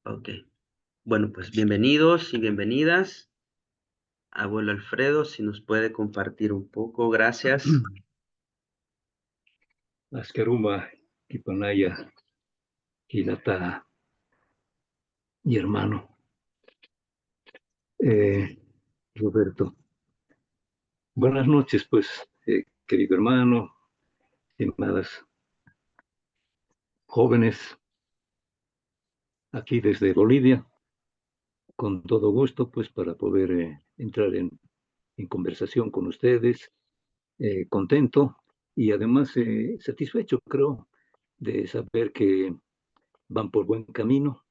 Ok. Bueno, pues bienvenidos y bienvenidas. Abuelo Alfredo, si nos puede compartir un poco, gracias. Ascaruma, Kipanaya, Hinata, mi hermano, Roberto. Buenas noches, pues, querido hermano, estimadas jóvenes, aquí desde Bolivia, con todo gusto, pues, para poder entrar en conversación con ustedes, contento y además satisfecho, creo, de saber que van por buen camino.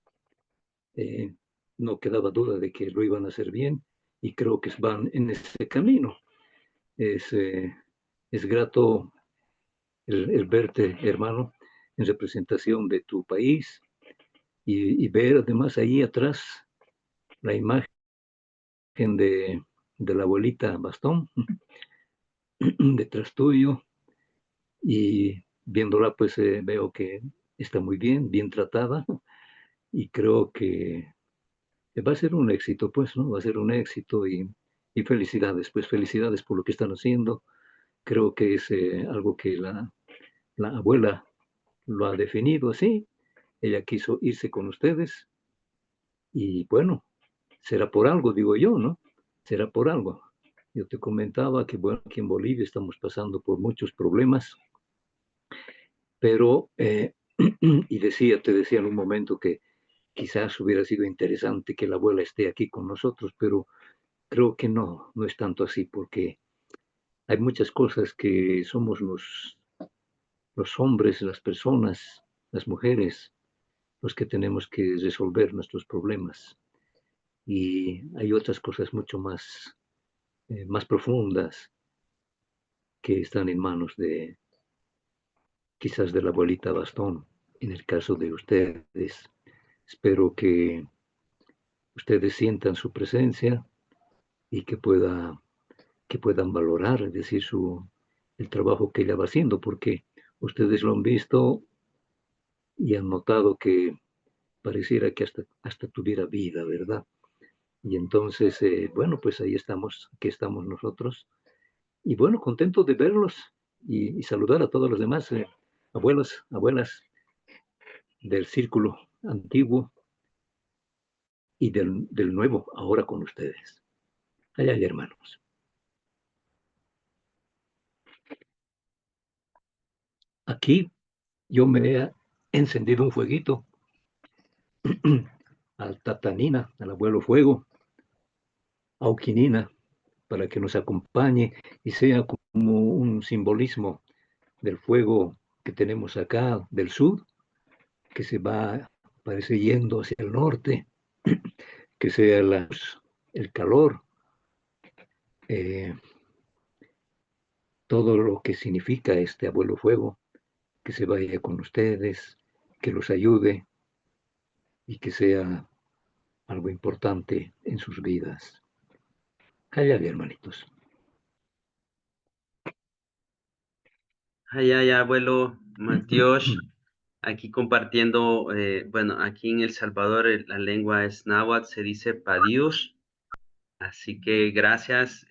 Eh, no quedaba duda de que lo iban a hacer bien y creo que van en ese camino. Es, eh, es grato el verte, hermano, en representación de tu país y ver además ahí atrás la imagen de la abuelita Bastón detrás tuyo y viéndola pues veo que está muy bien, bien tratada y creo que va a ser un éxito, pues, ¿no? Va a ser un éxito y felicidades, pues felicidades por lo que están haciendo. Creo que es algo que la abuela lo ha definido así. Ella quiso irse con ustedes y bueno, será por algo, digo yo, ¿no? Será por algo. Yo te comentaba que, bueno, aquí en Bolivia estamos pasando por muchos problemas, pero, y te decía en un momento que quizás hubiera sido interesante que la abuela esté aquí con nosotros, pero creo que no, no es tanto así, porque hay muchas cosas que somos los hombres, las personas, las mujeres, los que tenemos que resolver nuestros problemas. Y hay otras cosas mucho más profundas que están en manos de quizás de la abuelita Bastón, en el caso de ustedes. Espero que ustedes sientan su presencia y que puedan valorar, es decir, el trabajo que ella va haciendo, porque ustedes lo han visto y han notado que pareciera que hasta tuviera vida, ¿verdad? Y entonces, bueno, pues ahí estamos, aquí estamos nosotros. Y bueno, contento de verlos y saludar a todos los demás abuelos, abuelas del círculo antiguo y del nuevo, ahora con ustedes. Allá hay hermanos. Aquí yo me he encendido un fueguito al Tatanina, al abuelo fuego, a Oquinina, para que nos acompañe y sea como un simbolismo del fuego que tenemos acá del sur, que se va, parece yendo hacia el norte, que sea el calor, eh, todo lo que significa este abuelo fuego, que se vaya con ustedes, que los ayude y que sea algo importante en sus vidas. Cállate, hermanitos. Ay, ay, abuelo Matías, aquí compartiendo, bueno, aquí en El Salvador la lengua es náhuatl, se dice padiush, así que gracias.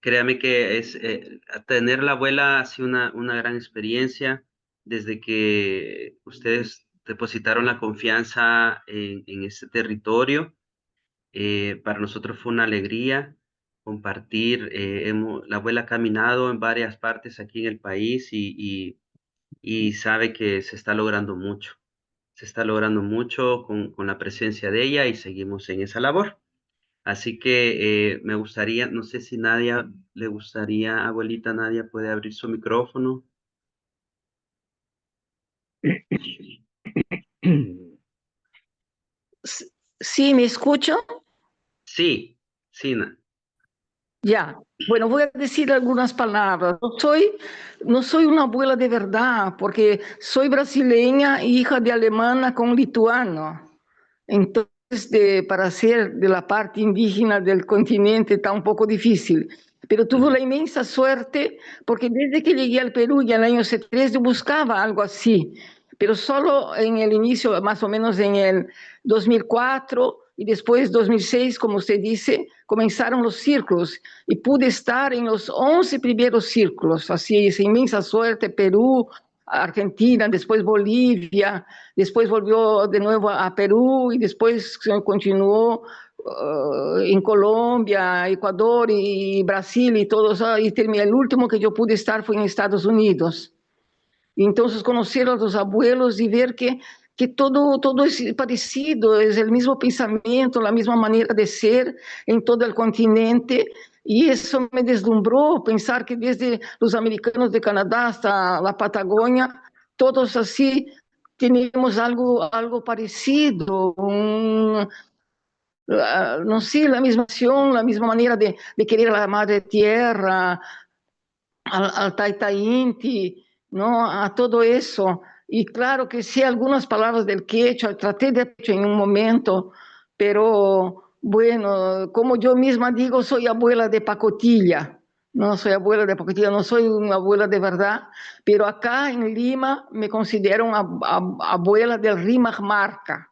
Créame que tener la abuela ha sido una gran experiencia desde que ustedes depositaron la confianza en este territorio. Para nosotros fue una alegría compartir. La abuela ha caminado en varias partes aquí en el país y sabe que se está logrando mucho. Se está logrando mucho con la presencia de ella y seguimos en esa labor. Así que me gustaría, no sé si Nadia le gustaría, abuelita Nadia puede abrir su micrófono. Sí, ¿me escucho? Sí, sí, Ya. Bueno, voy a decir algunas palabras. No soy una abuela de verdad, porque soy brasileña, hija de alemana con lituano. Entonces, para ser de la parte indígena del continente está un poco difícil. Pero tuve la inmensa suerte, porque desde que llegué al Perú, ya en el año 73, yo buscaba algo así, pero solo en el inicio, más o menos en el 2004 y después 2006, como usted dice, comenzaron los círculos y pude estar en los 11 primeros círculos, así es inmensa suerte, Perú, Argentina, después Bolivia, después volvió de nuevo a Perú y después continuó en Colombia, Ecuador y Brasil y todos, y el último que yo pude estar fue en Estados Unidos. Entonces conocer a los abuelos y ver que todo es parecido, es el mismo pensamiento, la misma manera de ser en todo el continente. Y eso me deslumbró, pensar que desde los americanos de Canadá hasta la Patagonia, todos así tenemos algo parecido, no sé, la misma acción, la misma manera de querer a la madre tierra, al Taita Inti, ¿no? A todo eso. Y claro que sí, algunas palabras del quechua, traté de quechua en un momento, pero bueno, como yo misma digo, soy abuela de pacotilla. No soy abuela de pacotilla, no soy una abuela de verdad, pero acá en Lima me considero una abuela del Rímac Marca.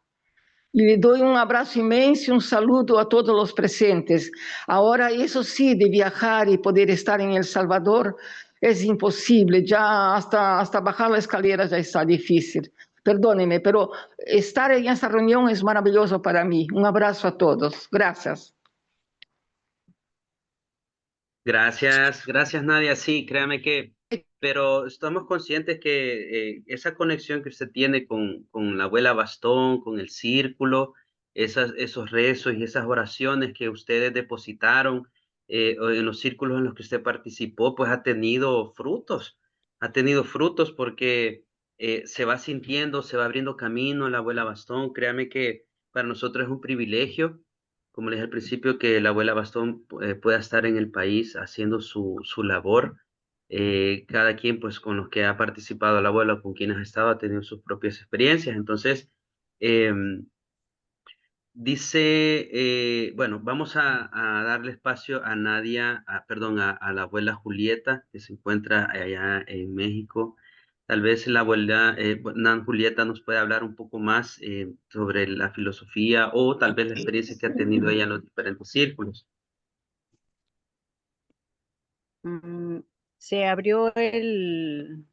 Y le doy un abrazo inmenso y un saludo a todos los presentes. Ahora, eso sí, de viajar y poder estar en El Salvador es imposible. Ya hasta bajar la escalera ya está difícil. Perdóneme, pero estar en esta reunión es maravilloso para mí. Un abrazo a todos. Gracias. Gracias Nadia. Sí, créame que, pero estamos conscientes que esa conexión que usted tiene con la abuela Bastón, con el círculo, esos rezos y esas oraciones que ustedes depositaron o en los círculos en los que usted participó, pues ha tenido frutos porque se va sintiendo, se va abriendo camino la abuela Bastón. Créame que para nosotros es un privilegio, como les dije al principio, que la abuela Bastón pueda estar en el país haciendo su labor. Cada quien, pues, con los que ha participado la abuela, con quienes ha estado, ha tenido sus propias experiencias. Entonces, eh, dice, bueno, vamos a darle espacio a Nadia, perdón, a la abuela Julieta, que se encuentra allá en México. Tal vez la abuela Julieta nos puede hablar un poco más sobre la filosofía o tal vez la experiencia que ha tenido ella en los diferentes círculos. Se abrió el...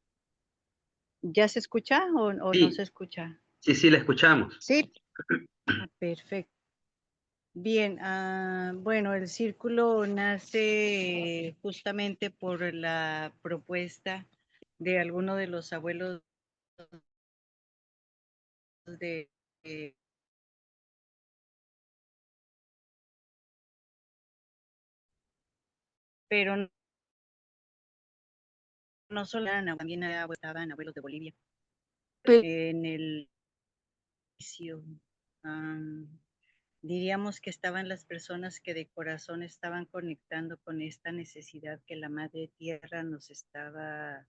¿Ya se escucha o no se Sí, escucha? sí, la escuchamos. Sí. Perfecto. Bien, bueno, el círculo nace justamente por la propuesta de alguno de los abuelos de pero no solo eran, también estaban abuelos de Bolivia. En el inicio, diríamos que estaban las personas que de corazón estaban conectando con esta necesidad que la Madre Tierra nos estaba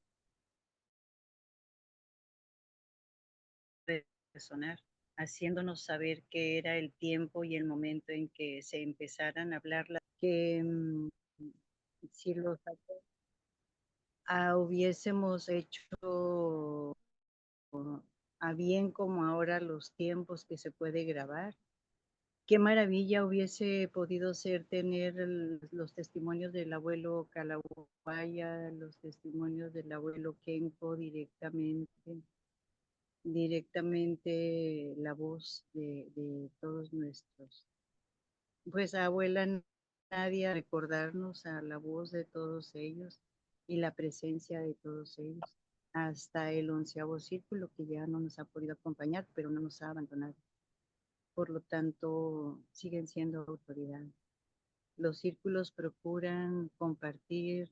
resonar, haciéndonos saber que era el tiempo y el momento en que se empezaran a hablar, que si los hubiésemos hecho a bien como ahora los tiempos que se puede grabar. Qué maravilla hubiese podido ser tener los testimonios del abuelo Calahuaya, los testimonios del abuelo Kenko directamente la voz de todos nuestros. Pues abuela Nadia, recordarnos a la voz de todos ellos y la presencia de todos ellos, hasta el 11º círculo que ya no nos ha podido acompañar, pero no nos ha abandonado. Por lo tanto, siguen siendo autoridad. Los círculos procuran compartir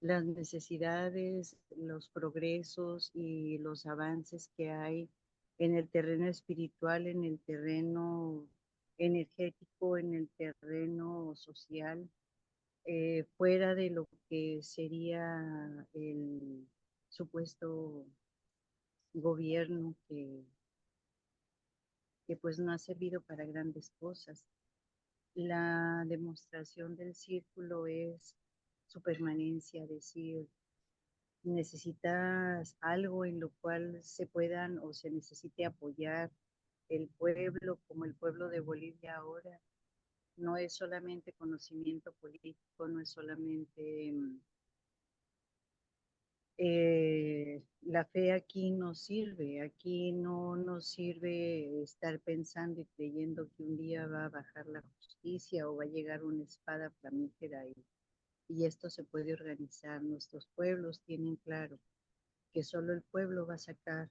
las necesidades, los progresos y los avances que hay en el terreno espiritual, en el terreno energético, en el terreno social, fuera de lo que sería el supuesto gobierno que pues no ha servido para grandes cosas. La demostración del círculo es su permanencia, decir, necesitas algo en lo cual se puedan o se necesite apoyar el pueblo, como el pueblo de Bolivia ahora, no es solamente conocimiento político, no es solamente la fe aquí no sirve, aquí no nos sirve estar pensando y creyendo que un día va a bajar la justicia o va a llegar una espada flamígera y esto se puede organizar. Nuestros pueblos tienen claro que solo el pueblo va a sacar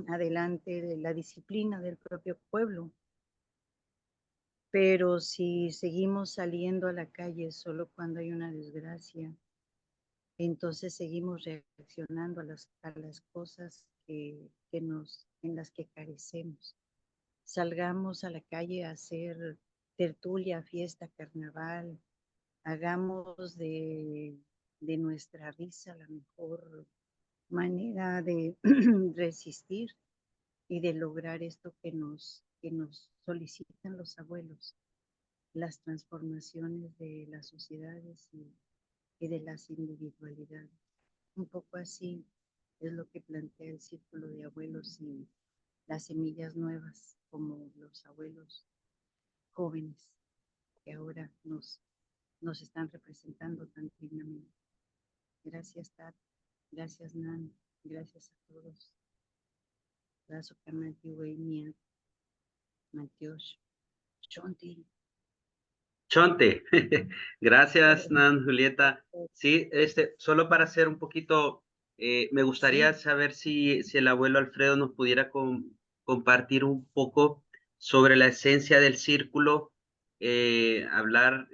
adelante de la disciplina del propio pueblo. Pero si seguimos saliendo a la calle solo cuando hay una desgracia, entonces seguimos reaccionando a las cosas en las que carecemos. Salgamos a la calle a hacer tertulia, fiesta, carnaval, hagamos de nuestra risa la mejor manera de resistir y de lograr esto que nos solicitan los abuelos, las transformaciones de las sociedades y de las individualidades. Un poco así es lo que plantea el círculo de abuelos y las semillas nuevas, como los abuelos jóvenes que ahora nos están representando tan dignamente. Gracias, Tat. Gracias, Nan. Gracias a todos. Gracias, Kamati, Matiosh, Chonti. Chonte, gracias, Nan, Julieta. Sí, solo para hacer un poquito, me gustaría saber si el abuelo Alfredo nos pudiera compartir un poco sobre la esencia del círculo, hablar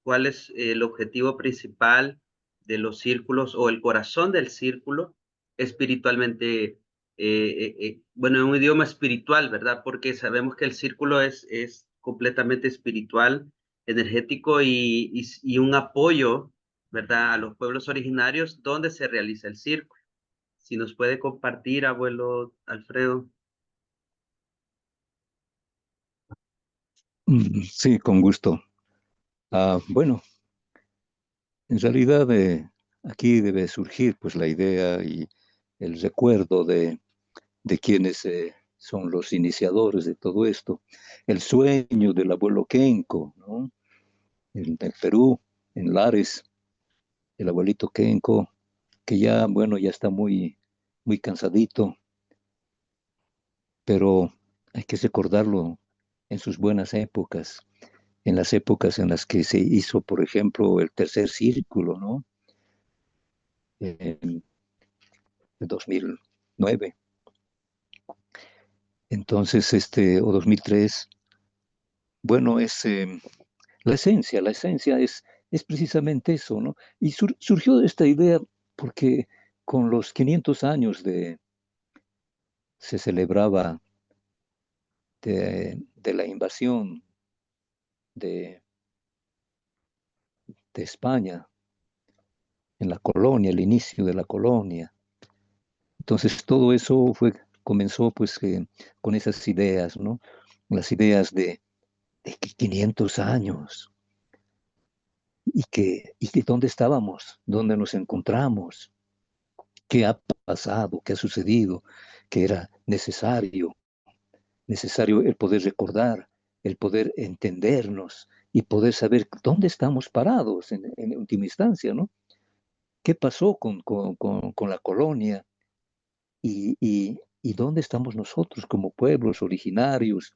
cuál es el objetivo principal de los círculos o el corazón del círculo espiritualmente, bueno, en un idioma espiritual, ¿verdad? Porque sabemos que el círculo es completamente espiritual, energético y un apoyo, ¿verdad?, a los pueblos originarios donde se realiza el círculo. Si nos puede compartir, abuelo Alfredo. Sí, con gusto. Bueno, en realidad aquí debe surgir pues la idea y el recuerdo de quienes son los iniciadores de todo esto. El sueño del abuelo Kenco, ¿no? En el Perú, en Lares, el abuelito Kenco, que ya, bueno, ya está muy cansadito, pero hay que recordarlo en sus buenas épocas, en las épocas en las que se hizo, por ejemplo, el tercer círculo, ¿no? En el 2009. Entonces, o 2003, bueno, la esencia es precisamente eso, ¿no? Y surgió esta idea porque con los 500 años se celebraba de la invasión de, de España en la colonia, el inicio de la colonia. Entonces todo eso comenzó pues con esas ideas, ¿no? Las ideas de que 500 años y que dónde estábamos, dónde nos encontramos, qué ha pasado, qué ha sucedido, que era necesario el poder recordar, el poder entendernos y poder saber dónde estamos parados en última instancia, ¿no? ¿Qué pasó con la colonia y dónde estamos nosotros como pueblos originarios?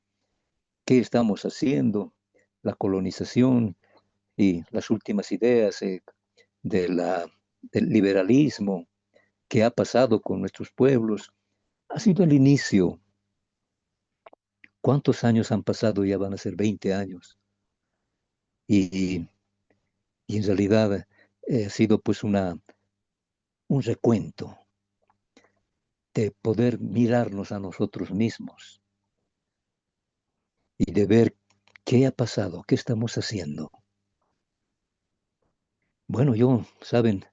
¿Qué estamos haciendo? La colonización y las últimas ideas de del liberalismo, ¿qué ha pasado con nuestros pueblos? Ha sido el inicio. ¿Cuántos años han pasado? Ya van a ser 20 años. Y, y en realidad ha sido pues un recuento de poder mirarnos a nosotros mismos y de ver qué ha pasado, qué estamos haciendo. Bueno, saben,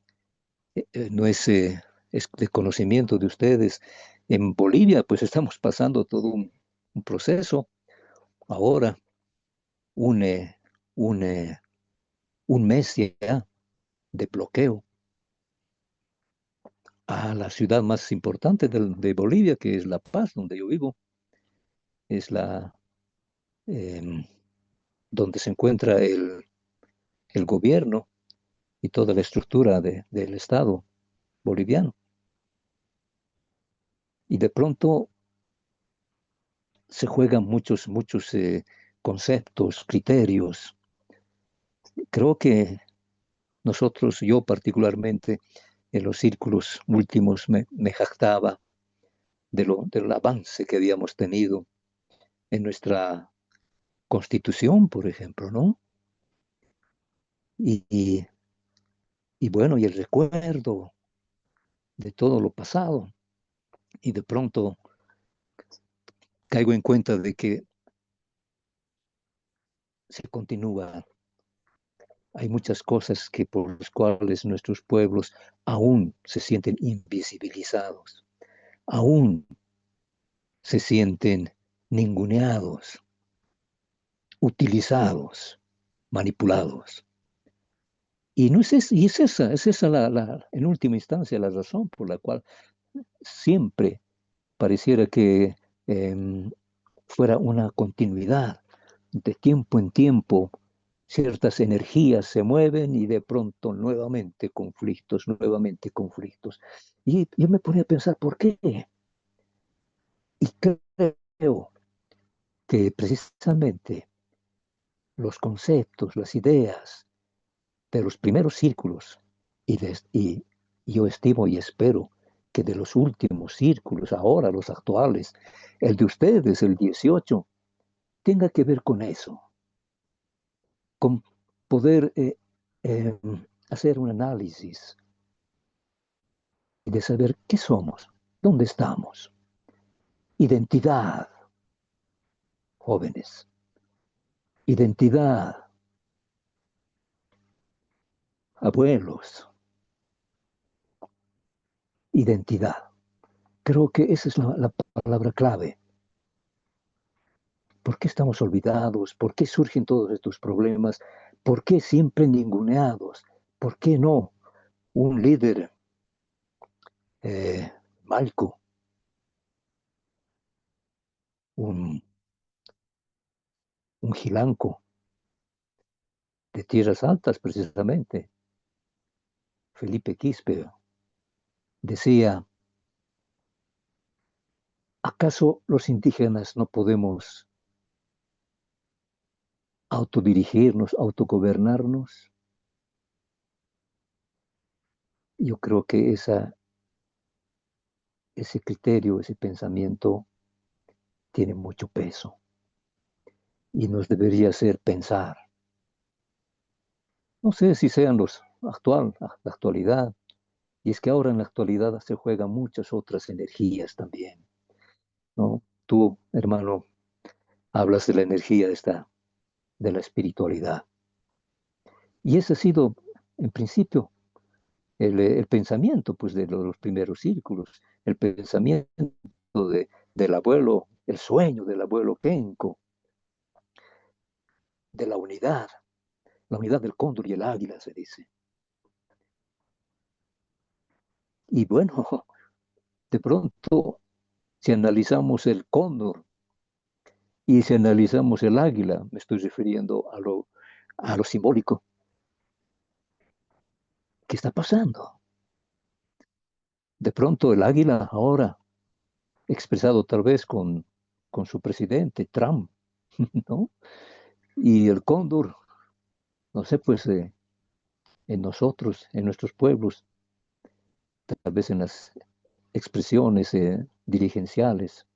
no es de conocimiento de ustedes. En Bolivia, pues estamos pasando todo un proceso. Ahora, un, eh, un, eh, un mes ya de bloqueo. a la ciudad más importante de Bolivia, que es La Paz, donde yo vivo. Es em, donde se encuentra el gobierno y toda la estructura del Estado boliviano. Y de pronto se juegan muchos conceptos, criterios. Creo que nosotros, yo particularmente, en los círculos últimos me jactaba del avance que habíamos tenido en nuestra Constitución, por ejemplo, ¿no? Y, y bueno, y el recuerdo de todo lo pasado. Y de pronto caigo en cuenta de que se continúa. Hay muchas cosas que por las cuales nuestros pueblos aún se sienten invisibilizados, aún se sienten ninguneados, utilizados, manipulados. Y no es esa en última instancia la razón por la cual siempre pareciera que em, fuera una continuidad de tiempo en tiempo. Ciertas energías se mueven y de pronto nuevamente conflictos, nuevamente conflictos. Y yo me ponía a pensar, ¿por qué? Y creo que precisamente los conceptos, las ideas de los primeros círculos y yo estimo y espero que de los últimos círculos, ahora los actuales, el de ustedes, el 18, tenga que ver con eso, con poder eh, hacer un análisis de saber qué somos, dónde estamos. Identidad, jóvenes. Identidad, abuelos. Identidad. Creo que esa es la palabra clave. ¿Por qué estamos olvidados? ¿Por qué surgen todos estos problemas? ¿Por qué siempre ninguneados? ¿Por qué no un líder malco, un, un gilanco de tierras altas precisamente? Felipe Quispe decía, ¿acaso los indígenas no podemos autodirigirnos, autogobernarnos? Yo creo que ese criterio, ese pensamiento tiene mucho peso y nos debería hacer pensar. No sé si sean la actualidad, y es que ahora en la actualidad se juegan muchas otras energías también, ¿no? Tú, hermano, hablas de la energía de la espiritualidad. Y ese ha sido, en principio, el pensamiento pues, de los primeros círculos, el pensamiento del abuelo, el sueño del abuelo Kenko, de la unidad del cóndor y el águila, se dice. Y bueno, de pronto, si analizamos el cóndor y si analizamos el águila, me estoy refiriendo a lo simbólico, ¿qué está pasando? De pronto el águila ahora, expresado tal vez con su presidente, Trump, ¿no? Y el cóndor, no sé, pues en nosotros, en nuestros pueblos, tal vez en las expresiones dirigenciales.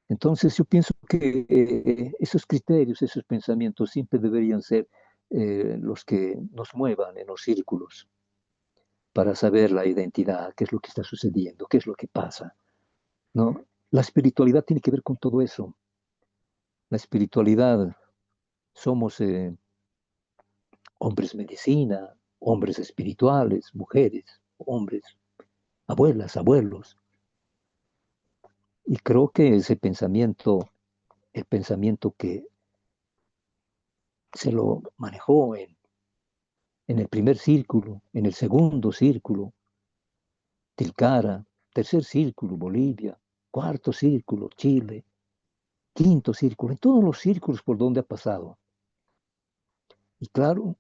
Entonces yo pienso que esos criterios, esos pensamientos siempre deberían ser los que nos muevan en los círculos para saber la identidad, qué es lo que está sucediendo, qué es lo que pasa, ¿no? La espiritualidad tiene que ver con todo eso. La espiritualidad, somos hombres medicina, hombres espirituales, mujeres, hombres, abuelas, abuelos. Y creo que ese pensamiento, el pensamiento que se lo manejó en el primer círculo, en el segundo círculo, Tilcara, tercer círculo, Bolivia, cuarto círculo, Chile, quinto círculo, en todos los círculos por donde ha pasado. Y claro,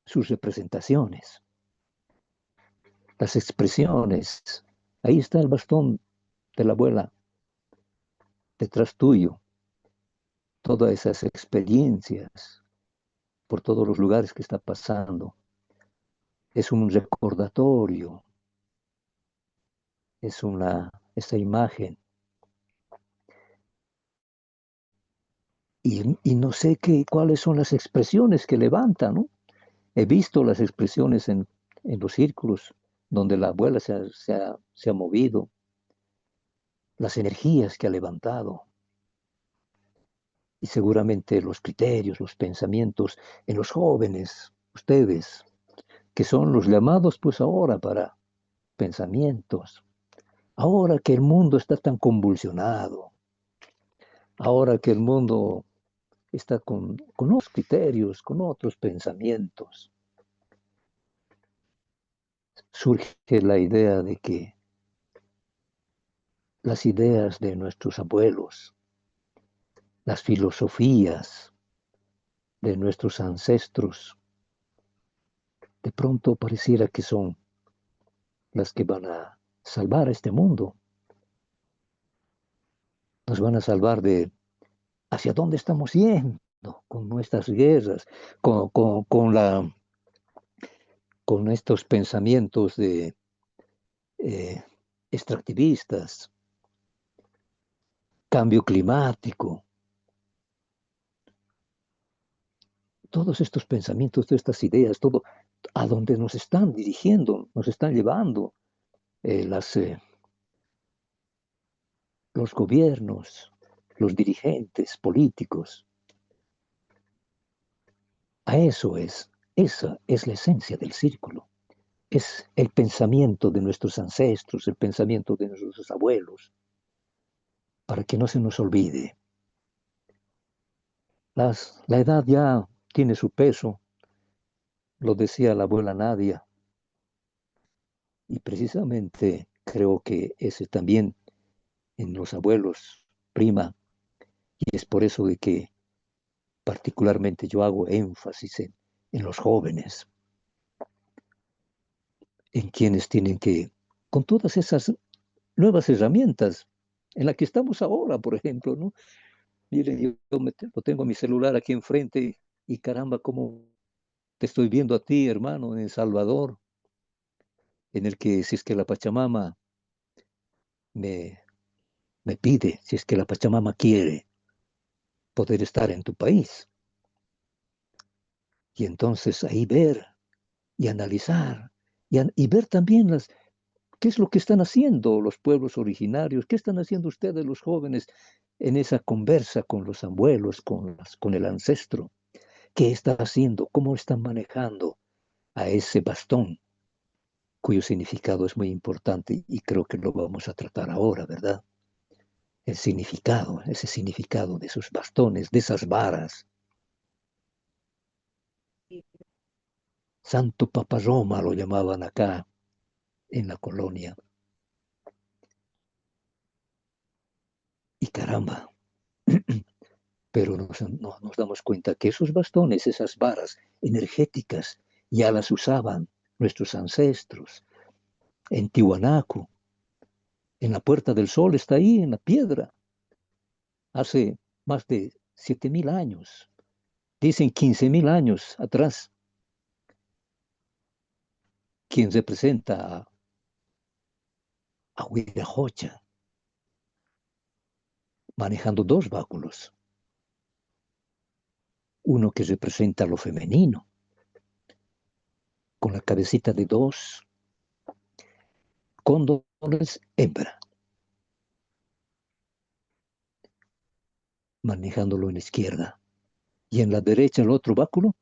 sus representaciones, las expresiones. Ahí está el bastón de la abuela detrás tuyo, todas esas experiencias por todos los lugares que está pasando. Es un recordatorio, es esa imagen. Y no sé cuáles son las expresiones que levanta, ¿no? He visto las expresiones en los círculos donde la abuela se ha movido, las energías que ha levantado y seguramente los criterios, los pensamientos en los jóvenes, ustedes, que son los llamados pues ahora para pensamientos, ahora que el mundo está tan convulsionado, ahora que el mundo está con otros criterios, con otros pensamientos, surge la idea de que las ideas de nuestros abuelos, las filosofías de nuestros ancestros, de pronto pareciera que son las que van a salvar a este mundo, nos van a salvar de hacia dónde estamos yendo con nuestras guerras, con con estos pensamientos de eh, extractivistas, cambio climático, todos estos pensamientos, todas estas ideas, todo a donde nos están dirigiendo, nos están llevando eh, las, eh, los gobiernos, los dirigentes políticos. A esa es la esencia del círculo. Es el pensamiento de nuestros ancestros, el pensamiento de nuestros abuelos, para que no se nos olvide. La edad ya tiene su peso, lo decía la abuela Nadia, y precisamente creo que ese también en los abuelos prima, y es por eso de que particularmente yo hago énfasis en los jóvenes, en quienes tienen que, con todas esas nuevas herramientas en las que estamos ahora, por ejemplo, ¿no? Miren, yo tengo mi celular aquí enfrente y caramba, cómo te estoy viendo a ti, hermano, en El Salvador, en el que si es que la Pachamama me, me pide, si es que la Pachamama quiere poder estar en tu país. Y entonces ahí ver y analizar y ver también qué es lo que están haciendo los pueblos originarios, qué están haciendo ustedes los jóvenes en esa conversa con los abuelos, con el ancestro, qué está haciendo, cómo están manejando a ese bastón, cuyo significado es muy importante y creo que lo vamos a tratar ahora, ¿verdad? El significado, ese significado de esos bastones, de esas varas. Santo Papa Roma lo llamaban acá en la colonia. Y caramba, pero nos damos cuenta que esos bastones, esas varas energéticas, ya las usaban nuestros ancestros. En Tiwanaku, en la Puerta del Sol, está ahí, en la piedra, hace más de 7.000 años, dicen 15.000 años atrás, quien representa a Huirajocha, manejando dos báculos, uno que representa lo femenino, con la cabecita de dos cóndores hembra, manejándolo en la izquierda, y en la derecha el otro báculo,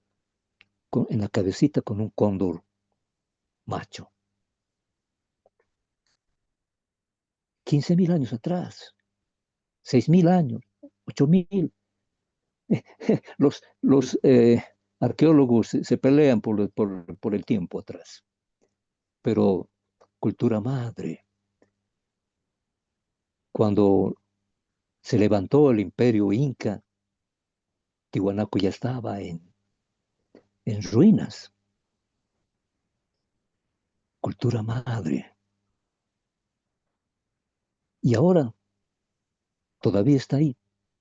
en la cabecita con un cóndor macho. 15.000 años atrás, 6.000 años, 8.000. Los arqueólogos se pelean por el tiempo atrás, pero cultura madre. Cuando se levantó el imperio inca, Tiwanaku ya estaba en ruinas. Cultura madre. Y ahora todavía está ahí,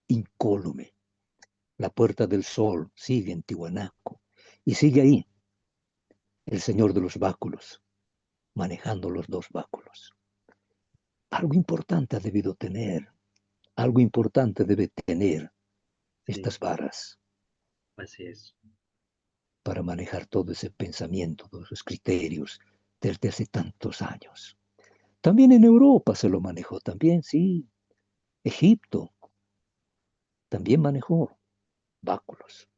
incólume. La Puerta del Sol sigue en Tiwanaku. Y sigue ahí el señor de los báculos, manejando los dos báculos. Algo importante ha debido tener, algo importante debe tener Sí, estas varas así es. para manejar todo ese pensamiento, todos esos criterios desde hace tantos años. También en Europa se lo manejó, también, sí. Egipto también manejó báculos,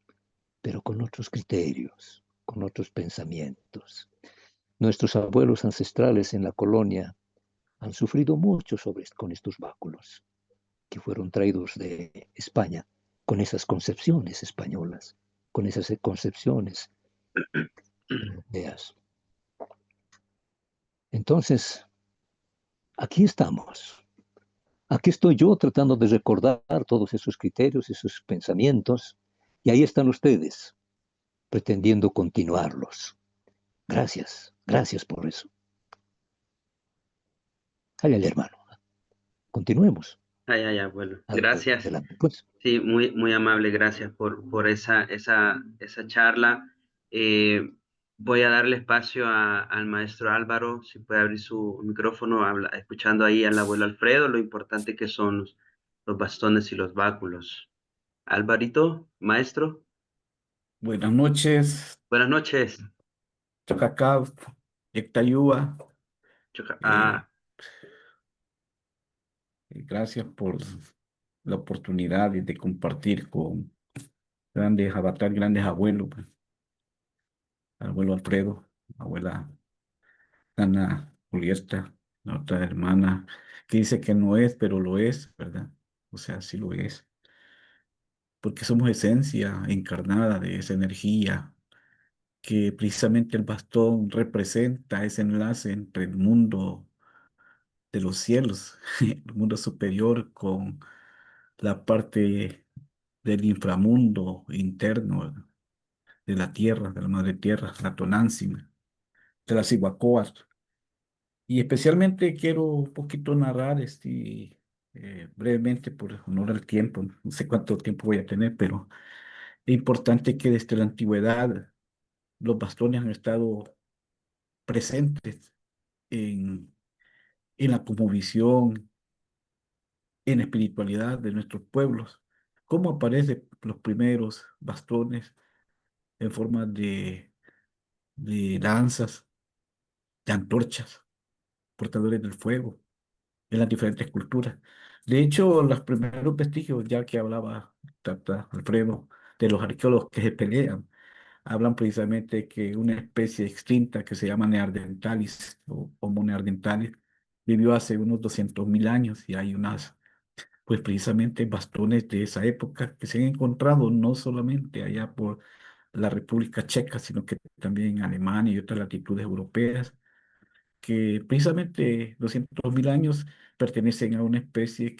pero con otros criterios, con otros pensamientos. Nuestros abuelos ancestrales en la colonia han sufrido mucho con estos báculos que fueron traídos de España, con esas concepciones españolas, con esas concepciones europeas. Entonces, aquí estamos. Aquí estoy yo tratando de recordar todos esos criterios, esos pensamientos, y ahí están ustedes, pretendiendo continuarlos. Gracias, gracias por eso. Ay, ay, hermano, continuemos. Ay, ay, abuelo. Gracias. Adelante, pues. Sí, muy, muy amable, gracias por esa charla. Eh, Voy a darle espacio al maestro Álvaro, si puede abrir su micrófono, escuchando ahí al abuelo Alfredo, lo importante que son los bastones y los báculos. Alvarito, maestro, Buenas noches, buenas noches. Chacacá, Yectayúa. Eh, Ah, Gracias por la oportunidad de compartir con grandes avatar, grandes abuelos, pues, abuelo Alfredo, abuela Ana Julieta, la otra hermana, que dice que no es, pero lo es, ¿verdad? O sea, sí lo es, porque somos esencia encarnada de esa energía que precisamente el bastón representa ese enlace entre el mundo de los cielos, el mundo superior con la parte del inframundo interno de la tierra, de la madre tierra, la Tonantzin, de las Iguacoas. Y especialmente quiero un poquito narrar brevemente por honor al tiempo, no sé cuánto tiempo voy a tener, pero es importante que desde la antigüedad los bastones han estado presentes en, en la cosmovisión, en la espiritualidad de nuestros pueblos. ¿Cómo aparecen los primeros bastones en forma de lanzas, de antorchas, portadores del fuego, en las diferentes culturas? De hecho, los primeros vestigios, ya que hablaba Tata Alfredo, de los arqueólogos que se pelean, hablan precisamente que una especie extinta que se llama Neandertalis o Homo neanderthalis vivió hace unos 200.000 años y hay unas pues precisamente bastones de esa época que se han encontrado no solamente allá por la República Checa, sino que también en Alemania y otras latitudes europeas, que precisamente 200.000 años pertenecen a una especie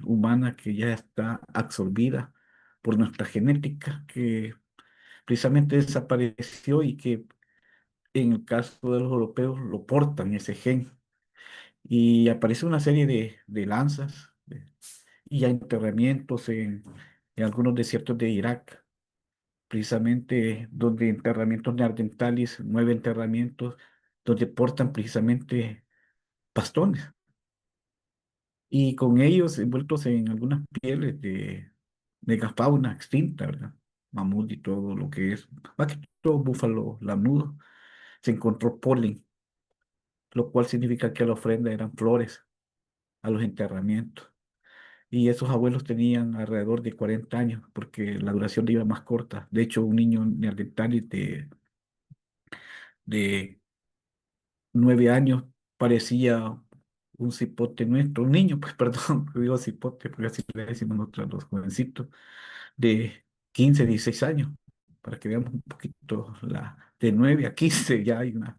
humana que ya está absorbida por nuestra genética, que precisamente desapareció y que en el caso de los europeos lo portan ese gen. Y aparece una serie de lanzas, y hay enterramientos en algunos desiertos de Irak, precisamente donde enterramientos neandertales, 9 enterramientos, donde portan precisamente bastones y con ellos envueltos en algunas pieles de megafauna extinta, ¿verdad? Mamut y todo lo que es, más que todo búfalo lanudo, se encontró polen, lo cual significa que la ofrenda eran flores a los enterramientos. Y esos abuelos tenían alrededor de 40 años, porque la duración de vida más corta. De hecho, un niño neandertal de 9 años parecía un cipote nuestro, un niño, pues perdón, digo cipote, porque así le decimos nosotros a los jovencitos, de 15 16 años, para que veamos un poquito, de 9 a 15 ya hay una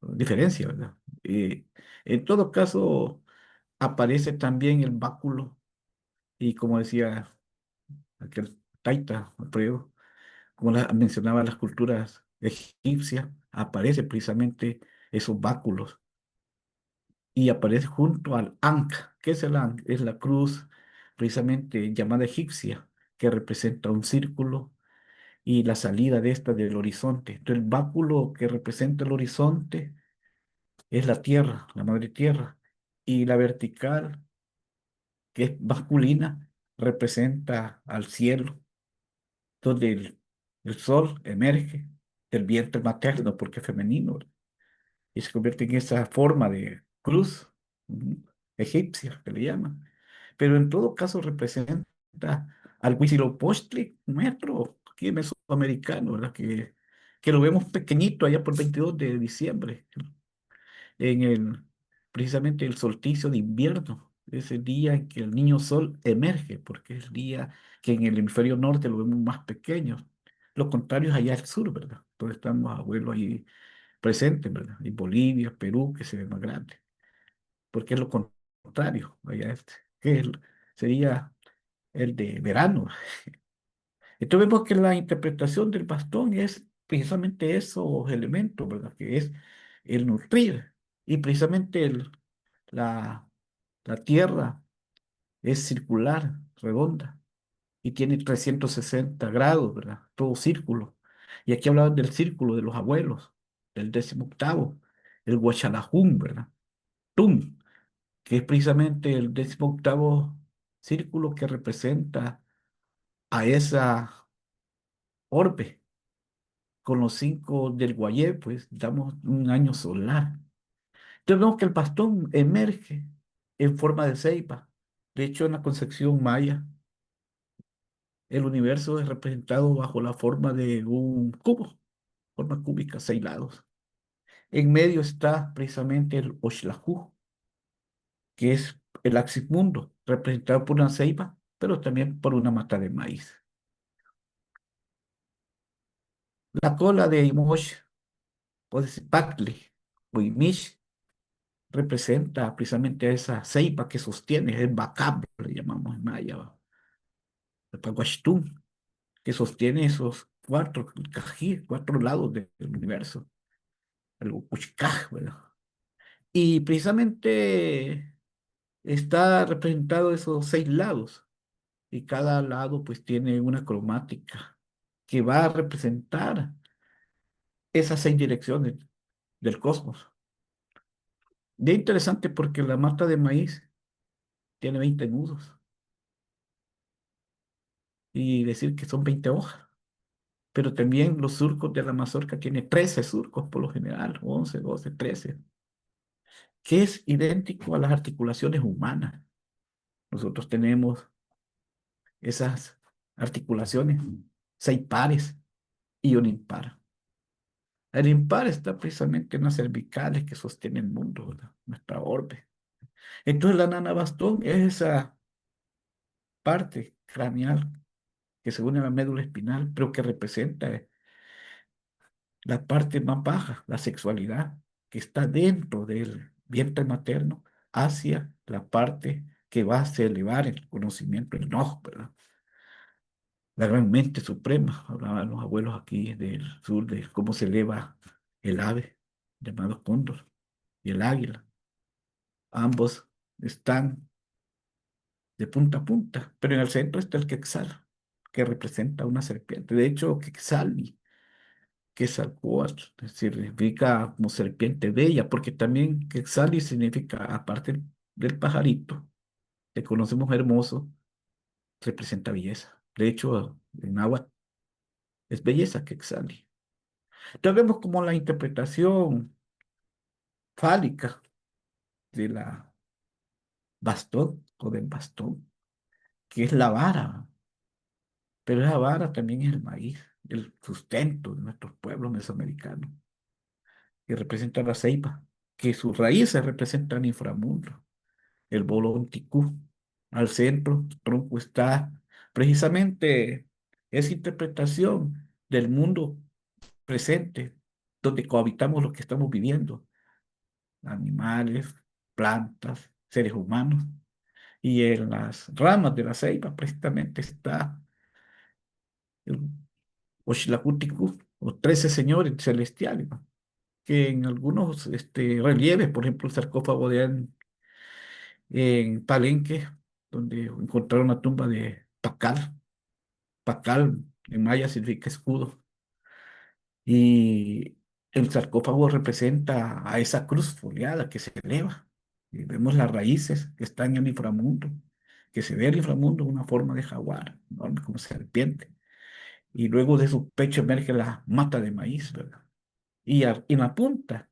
diferencia, ¿verdad? En todo caso, aparece también el báculo y como decía aquel Taita, Alfredo, como mencionaba las culturas egipcias, aparece precisamente esos báculos y aparece junto al Ankh. ¿Qué es el Ankh? Es la cruz precisamente llamada egipcia, que representa un círculo y la salida de esta del horizonte. Entonces, el báculo que representa el horizonte es la tierra, la madre tierra, y la vertical, que es masculina, representa al cielo, donde el sol emerge del vientre materno, porque es femenino, y se convierte en esa forma de cruz ujú, egipcia, que le llaman. Pero en todo caso representa al Huitzilopochtli nuestro, aquí mesoamericano, ¿verdad? Que lo vemos pequeñito allá por 22 de diciembre, en precisamente el solsticio de invierno, es el día en que el niño sol emerge, porque es el día que en el hemisferio norte lo vemos más pequeño. Lo contrario es allá al sur, ¿verdad? Entonces estamos abuelos ahí presentes, ¿verdad? Y Bolivia, Perú, que se ve más grande, porque es lo contrario, allá este, que sería el de verano. Entonces vemos que la interpretación del bastón es precisamente esos elementos, ¿verdad? Que es el nutrir. Y precisamente la, la Tierra es circular, redonda, y tiene 360 grados, ¿verdad? Todo círculo. Y aquí hablaban del círculo de los abuelos, del 18º, el Huachalajún, ¿verdad? Tum, que es precisamente el 18º círculo que representa a esa orbe. Con los 5 del Guayé, pues damos un año solar. Entonces vemos que el bastón emerge en forma de ceiba. De hecho, en la concepción maya, el universo es representado bajo la forma de un cubo, forma cúbica, 6 lados. En medio está precisamente el Oxlajú, que es el axis mundo, representado por una ceiba, pero también por una mata de maíz. La cola de Imosh, o de Pacli, o Imish, representa precisamente a esa ceiba que sostiene, el bacab, le llamamos en maya, el paguastum, que sostiene esos 4 lados del universo, el Uxcaj, ¿verdad? Y precisamente está representado esos 6 lados, y cada lado pues tiene una cromática que va a representar esas 6 direcciones del cosmos. Y es interesante porque la mata de maíz tiene 20 nudos y decir que son 20 hojas. Pero también los surcos de la mazorca tiene 13 surcos por lo general, 11, 12, 13, que es idéntico a las articulaciones humanas. Nosotros tenemos esas articulaciones, 6 pares y un impar. El impar está precisamente en las cervicales que sostienen el mundo, ¿verdad? Nuestra orbe. Entonces la nana bastón es esa parte craneal que se une a la médula espinal, pero que representa la parte más baja, la sexualidad, que está dentro del vientre materno, hacia la parte que va a elevar el conocimiento, el no, ¿verdad? La gran mente suprema, hablaban los abuelos aquí del sur de cómo se eleva el ave, llamado cóndor, y el águila. Ambos están de punta a punta, pero en el centro está el quetzal, que representa una serpiente. De hecho, quetzal Quetzalcóatl, significa como serpiente bella, porque también Quetzali significa, aparte del pajarito, que conocemos hermoso, representa belleza. De hecho, en náhuatl es belleza Quetzali. Entonces vemos como la interpretación fálica de la bastón o del bastón, que es la vara, pero esa vara también es el maíz, el sustento de nuestros pueblos mesoamericanos, que representa la ceiba, que sus raíces representan el inframundo, el bolo ticú. Al centro, tronco está precisamente esa interpretación del mundo presente, donde cohabitamos lo que estamos viviendo, animales, plantas, seres humanos. Y en las ramas de la ceiba precisamente está el Oxlacútico, o 13 señores celestiales, ¿no? Que en algunos relieves, por ejemplo, el sarcófago en Palenque, donde encontraron la tumba de Pacal. Pacal en maya significa escudo. Y el sarcófago representa a esa cruz foliada que se eleva. Y vemos las raíces que están en el inframundo, que se ve el inframundo en una forma de jaguar, enorme como serpiente. Y luego de su pecho emerge la mata de maíz, ¿verdad? Y en la punta,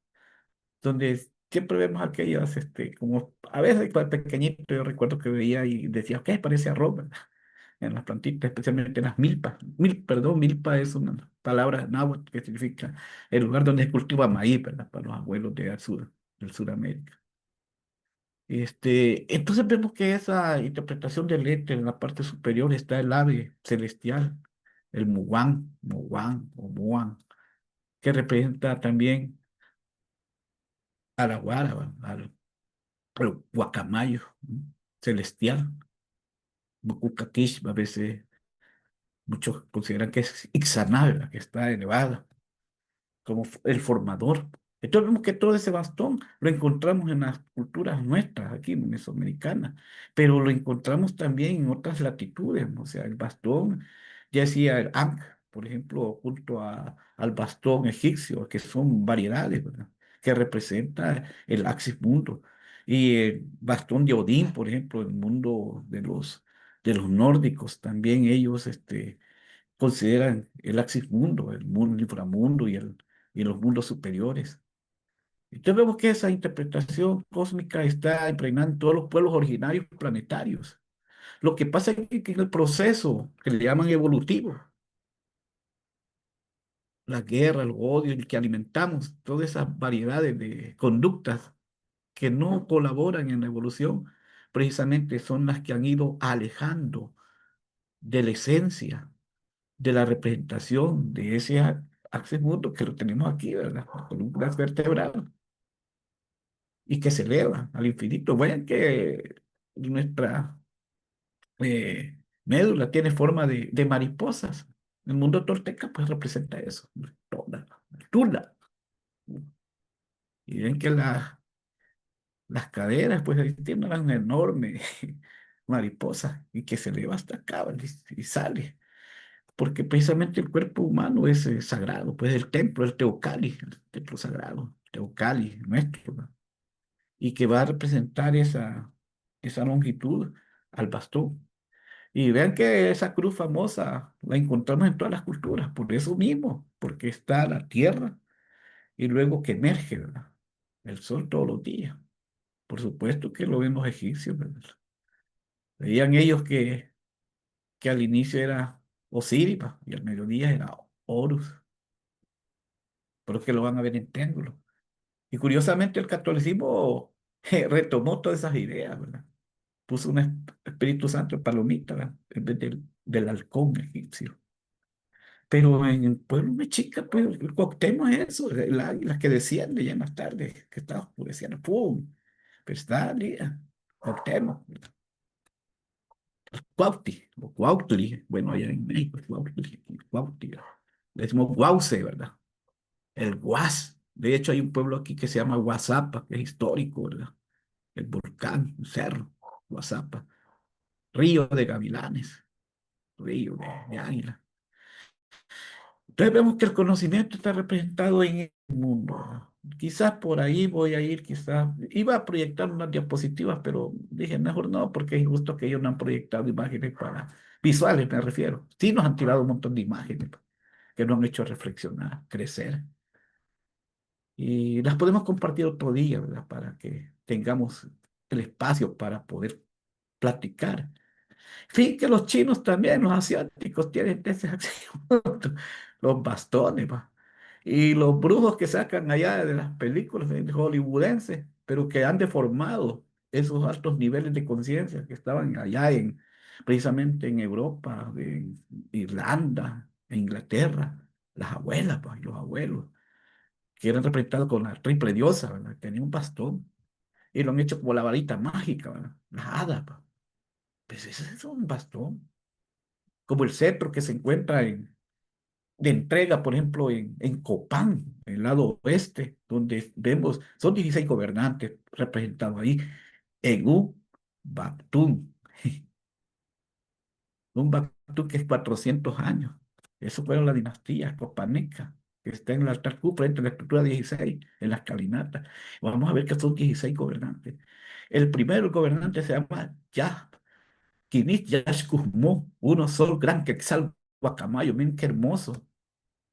donde siempre vemos aquellas, como a veces cuando pequeñito yo recuerdo que veía y decía, ok, parece arroz, ¿verdad? En las plantitas, especialmente en las milpas. Perdón, milpa es una palabra náhuatl que significa el lugar donde se cultiva maíz, ¿verdad? Para los abuelos de al sur, del Sudamérica. Entonces vemos que esa interpretación del éter en la parte superior está el ave celestial, el muguán o muán, que representa también a la guaraba, al guacamayo, ¿no? Celestial, Bukukakish, a veces muchos consideran que es Ixaná, ¿verdad? Que está elevada, como el formador. Entonces vemos que todo ese bastón lo encontramos en las culturas nuestras, aquí mesoamericanas, pero lo encontramos también en otras latitudes, ¿no? O sea, el bastón, ya decía el Ankh, por ejemplo, junto al bastón egipcio, que son variedades, ¿verdad? Que representa el Axis Mundo. Y el bastón de Odín, por ejemplo, el mundo de los nórdicos, también ellos, consideran el axis mundo, el mundo, el inframundo y los mundos superiores. Entonces vemos que esa interpretación cósmica está impregnada en todos los pueblos originarios planetarios. Lo que pasa es que en el proceso que le llaman evolutivo, la guerra, el odio, el que alimentamos, todas esas variedades de conductas que no colaboran en la evolución, precisamente son las que han ido alejando de la esencia de la representación de ese axis mundo que lo tenemos aquí, ¿verdad? La columna vertebral y que se eleva al infinito. Vean que nuestra médula tiene forma de mariposas. El mundo tolteca pues representa eso, toda altura. Y ven que las caderas pues ahí tienen una enorme mariposa y que se eleva hasta acá, ¿vale? Y sale. Porque precisamente el cuerpo humano es sagrado, pues el templo, el templo sagrado, Teocalli, nuestro, ¿no? Y que va a representar esa longitud al bastón. Y vean que esa cruz famosa la encontramos en todas las culturas, por eso mismo, porque está la tierra y luego que emerge, ¿verdad? El sol todos los días. Por supuesto que lo ven los egipcios, ¿verdad? Veían ellos que al inicio era Osiris, ¿va? Y al mediodía era Horus, pero que lo van a ver en triángulo. Y curiosamente el catolicismo retomó todas esas ideas, ¿verdad? Puso un Espíritu Santo en palomita, ¿verdad? En vez del halcón egipcio. Pero en el pueblo mexica, pues, el Cuauhtémoc es eso, el águila que desciende ya más tarde, que está oscureciendo, ¡pum! Pero está al día, Cuauhtémoc, Cuauhti, o Cuautli, bueno, allá en México, Cuautli, Cuauhti, le decimos Guauce, ¿verdad? El Guas. De hecho, hay un pueblo aquí que se llama Guazapa, que es histórico, ¿verdad? El volcán, un cerro, Guazapa. Río de gavilanes, río de águila. Entonces vemos que el conocimiento está representado en el mundo. Quizás por ahí voy a ir, quizás. Iba a proyectar unas diapositivas, pero dije, mejor no, porque es injusto que ellos no han proyectado imágenes visuales, me refiero. Sí nos han tirado un montón de imágenes que nos han hecho reflexionar, crecer. Y las podemos compartir otro día, ¿verdad? Para que tengamos el espacio para poder platicar. Sí, que los chinos también, los asiáticos, tienen ese acceso, los bastones, va. Y los brujos que sacan allá de las películas hollywoodenses, pero que han deformado esos altos niveles de conciencia que estaban allá precisamente en Europa, en Irlanda, en Inglaterra, las abuelas, pues, y los abuelos que eran representados con la triple diosa, ¿verdad? Tenía un bastón y lo han hecho como la varita mágica, ¿verdad? La hada, pa. Pues ese es un bastón, como el cetro que se encuentra de entrega, por ejemplo, en Copán, en el lado oeste, donde vemos, son 16 gobernantes representados ahí en un bastón, un bastón que es 400 años. Eso fue la dinastía copaneca, que está en el altar cúpula entre la estructura 16, en la escalinata. Vamos a ver que son 16 gobernantes. El primero gobernante se llama Yah, Kinich Yash Kuzmó, uno solo gran quetzal guacamayo, miren qué hermoso,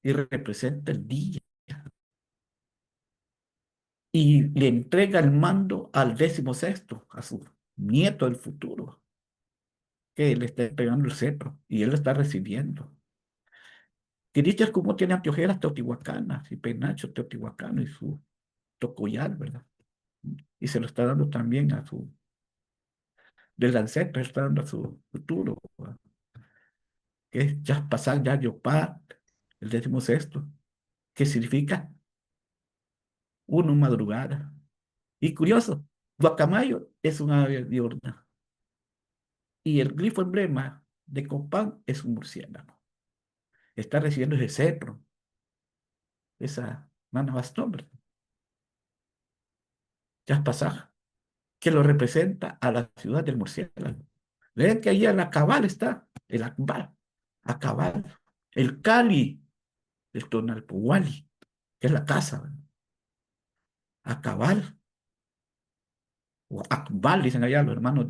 y representa el día. Y le entrega el mando al 16º, a su nieto del futuro, que le está entregando el cetro, y él lo está recibiendo. Quirichas como tiene anteojeras teotihuacanas y penacho teotihuacano y su tocoyal, ¿verdad? Y se lo está dando también a su, del ancestro, está dando a su futuro, ¿verdad? Que es Yaspasal Yayopat, el 16º, que significa uno madrugada. Y curioso, guacamayo es una ave diurna. Y el glifo emblema de Copán es un murciélago. Está recibiendo ese cetro, esa mano bastón, ¿verdad? Yaspasaj, que lo representa a la ciudad del murciélago. Vean que ahí en la cabal está, el Akbar, Acabal, el Cali, el Tonalpuwali, que es la casa, ¿verdad? Acabal, o Akbal, dicen allá los hermanos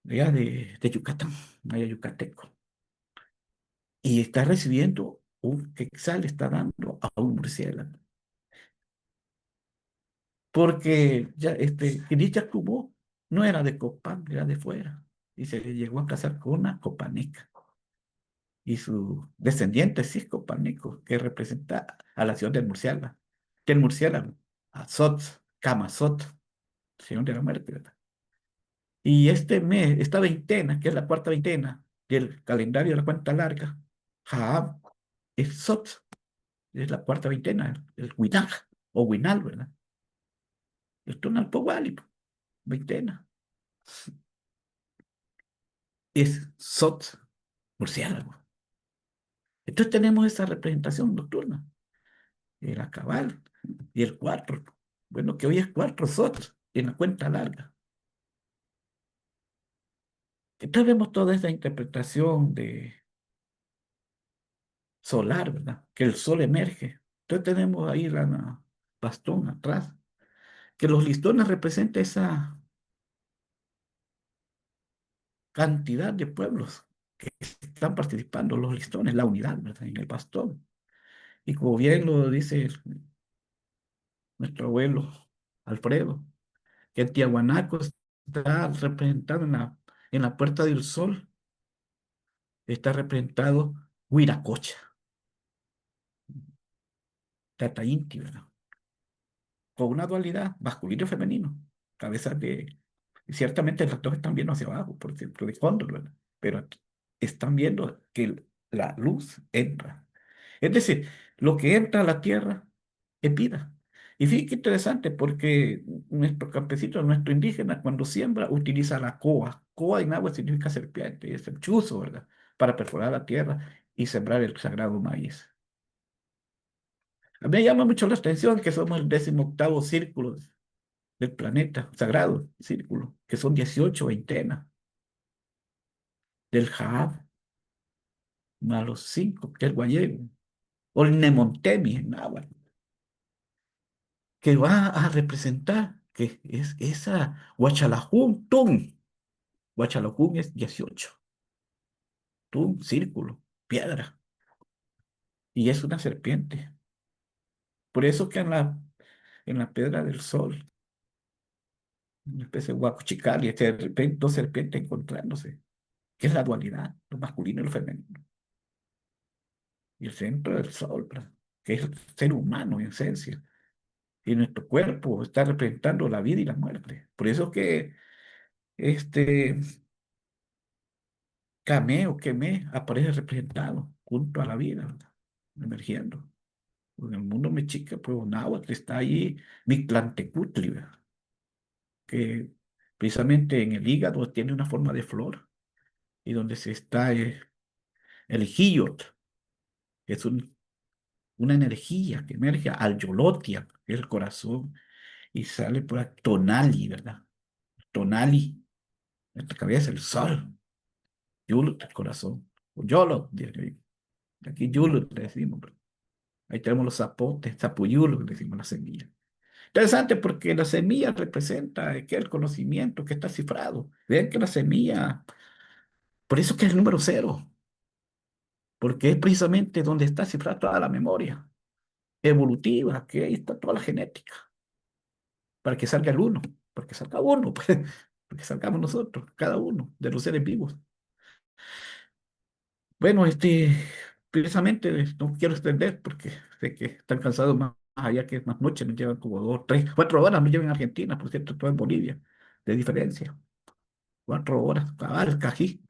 allá de Yucatán, allá yucateco. Y está recibiendo un quetzal, está dando a un murciélago. Porque ya Inicha Kubó no era de Copán, era de fuera. Y se llegó a casar con una copaneca. Y su descendiente sí es copaneco, que representa a la ciudad del murciélago, a Sot, Camasot, señor de la muerte, ¿verdad? Y este mes, esta veintena, que es la cuarta veintena del calendario de la cuenta larga, Jaab, es Sot, es la cuarta veintena, el Winaj, o Winal, ¿verdad? El Tonalpohualli, veintena. Es Sot, murciélago. Entonces tenemos esa representación nocturna, el acabal y el cuatro. Bueno, que hoy es cuatro Sot en la cuenta larga. Entonces vemos toda esa interpretación de solar, ¿verdad? Que el sol emerge. Entonces tenemos ahí la bastón atrás, que los listones representan esa cantidad de pueblos que están participando, los listones, la unidad, ¿verdad? En el bastón. Y como bien lo dice nuestro abuelo Alfredo, que Tiahuanaco está representado en la Puerta del Sol, está representado Huiracocha, Tata Inti, ¿verdad? Con una dualidad masculino y femenino, cabezas de... Ciertamente los dos están viendo hacia abajo, por ejemplo, de fondo, ¿verdad? Pero están viendo que la luz entra. Es decir, lo que entra a la tierra es vida. Y fíjate qué interesante, porque nuestro campesino, nuestro indígena, cuando siembra, utiliza la coa. Coa en agua significa serpiente, es el chuzo, ¿verdad? Para perforar la tierra y sembrar el sagrado maíz. A mí me llama mucho la atención que somos el 18º círculo del planeta, sagrado círculo, que son 18 veintenas del Jaab, más los 5, que es el Guayego, o el Nemontemi en náhuatl, que va a representar que es esa Huachalajún, Tum. Huachalajún es 18, Tum, círculo, piedra, y es una serpiente. Por eso que en la piedra del sol, una especie de Huacuchicali, de repente dos serpientes encontrándose, que es la dualidad, lo masculino y lo femenino. Y el centro del sol, ¿verdad? Que es el ser humano en esencia. Y nuestro cuerpo está representando la vida y la muerte. Por eso que este Cameo, Quemé, aparece representado junto a la vida, ¿verdad? Emergiendo. En el mundo mexica, pues náhuatl está ahí, Mictlantecutli, ¿verdad? Que precisamente en el hígado tiene una forma de flor y donde se está el jiyot, que es una energía que emerge al yolotia, que es el corazón, y sale por ahí tonali, ¿verdad? Tonali, en la cabeza, el sol, yulut, el corazón, o yolot, aquí yulut le decimos, ¿verdad? Ahí tenemos los zapotes, zapuyulos, le decimos la semilla. Interesante porque la semilla representa que el conocimiento que está cifrado. Vean que la semilla, por eso que es el número cero, porque es precisamente donde está cifrada toda la memoria evolutiva, que ahí está toda la genética, para que salga el uno, para que salga uno, pues, para que salgamos nosotros, cada uno de los seres vivos. Bueno, precisamente no quiero extender porque sé que están cansados más allá que es más noche, nos llevan como 2, 3, 4 horas, nos llevan a Argentina, por cierto, todo en Bolivia, de diferencia. 4 horas, cabal, cají.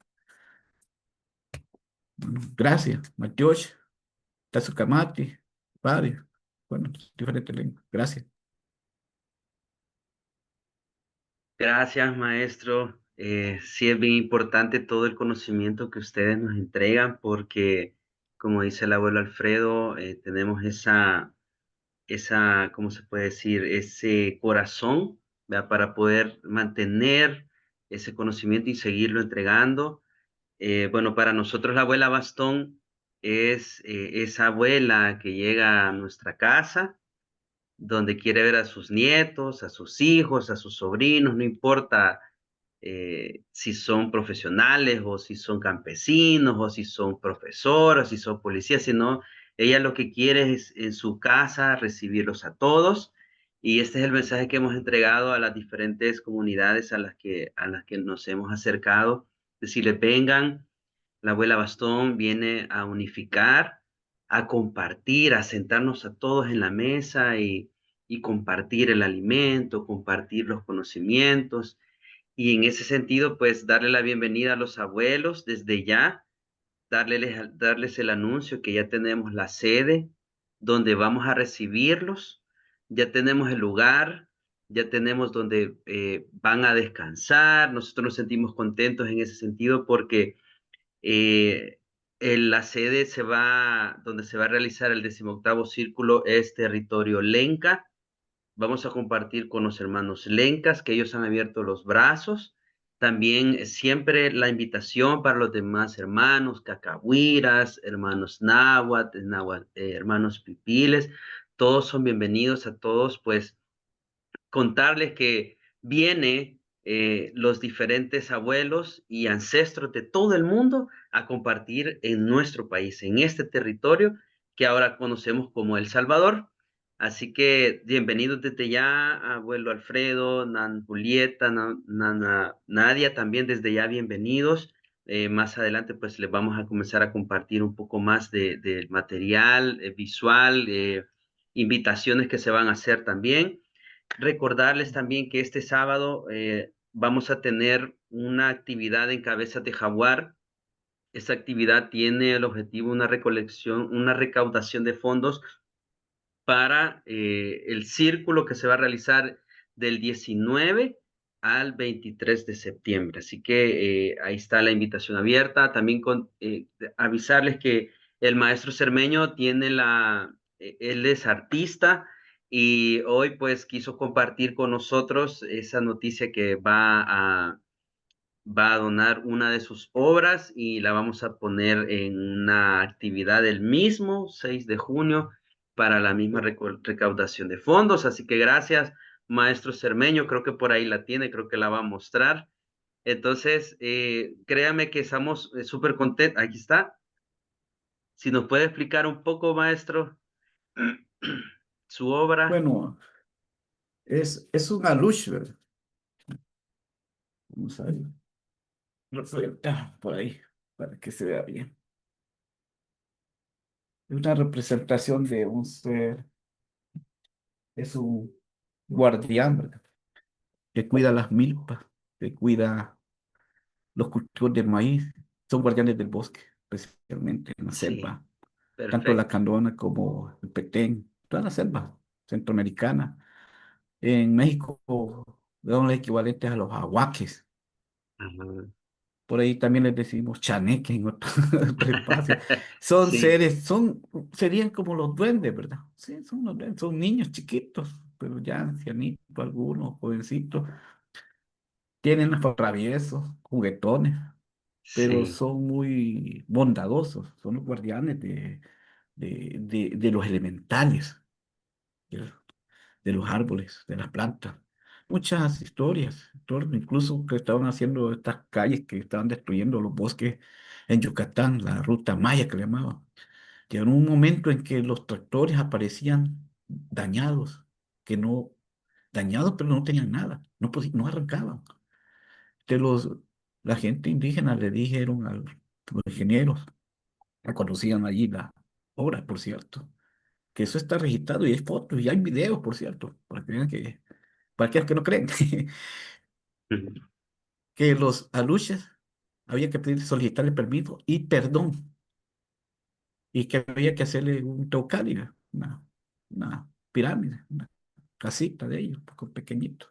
Bueno, gracias, Matiosh, Tazucamati, padre. Bueno, diferentes lenguas. Gracias. Gracias, maestro. Sí es bien importante todo el conocimiento que ustedes nos entregan porque, como dice el abuelo Alfredo, tenemos ¿cómo se puede decir? Ese corazón, ¿verdad? Para poder mantener ese conocimiento y seguirlo entregando. Bueno, para nosotros la abuela Bastón es esa abuela que llega a nuestra casa donde quiere ver a sus nietos, a sus hijos, a sus sobrinos, no importa si son profesionales o si son campesinos o si son profesoras, si son policías, sino ella lo que quiere es en su casa recibirlos a todos. Y este es el mensaje que hemos entregado a las diferentes comunidades a las que nos hemos acercado, decirles vengan, la abuela Bastón viene a unificar, a compartir, a sentarnos a todos en la mesa y compartir el alimento, compartir los conocimientos. Y en ese sentido, pues darle la bienvenida a los abuelos desde ya, darles el anuncio que ya tenemos la sede donde vamos a recibirlos, ya tenemos el lugar, ya tenemos donde van a descansar. Nosotros nos sentimos contentos en ese sentido porque eh, la sede donde se va a realizar el 18º Círculo es territorio Lenca. Vamos a compartir con los hermanos Lencas, que ellos han abierto los brazos. También siempre la invitación para los demás hermanos, cacahuiras, hermanos náhuatl, hermanos pipiles, todos son bienvenidos a todos, pues contarles que viene los diferentes abuelos y ancestros de todo el mundo a compartir en nuestro país, en este territorio que ahora conocemos como El Salvador. Así que bienvenidos desde ya, abuelo Alfredo, Nan Julieta, Nana Nadia, también desde ya bienvenidos. Más adelante pues les vamos a comenzar a compartir un poco más del material visual, invitaciones que se van a hacer también. Recordarles también que este sábado vamos a tener una actividad en Cabezas de Jaguar. Esta actividad tiene el objetivo una recolección, una recaudación de fondos para el círculo que se va a realizar del 19 al 23 de septiembre. Así que ahí está la invitación abierta. También avisarles que el maestro Cermeño él es artista y hoy pues quiso compartir con nosotros esa noticia que va a donar una de sus obras y la vamos a poner en una actividad del mismo 6 de junio para la misma recaudación de fondos. Así que gracias, maestro Cermeño. Creo que por ahí la tiene, creo que la va a mostrar. Entonces, créame que estamos súper contentos. Aquí está. Si nos puede explicar un poco, maestro, su obra. Bueno, es una luz, ¿verdad? Vamos a ver. Por ahí, para que se vea bien. Es una representación de un ser, es un guardián, ¿verdad? Que cuida las milpas, que cuida los cultivos del maíz. Son guardianes del bosque, especialmente en la Sí, selva. tanto la perfecto. Candona como el Petén, toda la selva centroamericana. En México son los equivalentes a los ahuaques. Ajá. Por ahí también les decimos chaneques en otro, otro espacio. Son Sí, seres, serían como los duendes, ¿verdad? Sí, son los duendes, son niños chiquitos, pero ya ancianitos, algunos jovencitos. Tienen traviesos, juguetones, pero sí, son muy bondadosos, son los guardianes de los elementales, de, de los árboles, de las plantas. Muchas historias, en torno, incluso que estaban haciendo estas calles que estaban destruyendo los bosques en Yucatán, la ruta Maya que le llamaban. Llegó un momento en que los tractores aparecían dañados, que no, dañados pero no tenían nada, no arrancaban. De los, la gente indígena le dijeron a los ingenieros, que conocían allí la obra, por cierto, que eso está registrado y hay fotos y hay videos, por cierto, para que vean para aquellos que no creen, ujú, que los aluches había que pedir, solicitarle permiso y perdón, y que había que hacerle un teocalli, una pirámide, una casita de ellos, un poco pequeñito,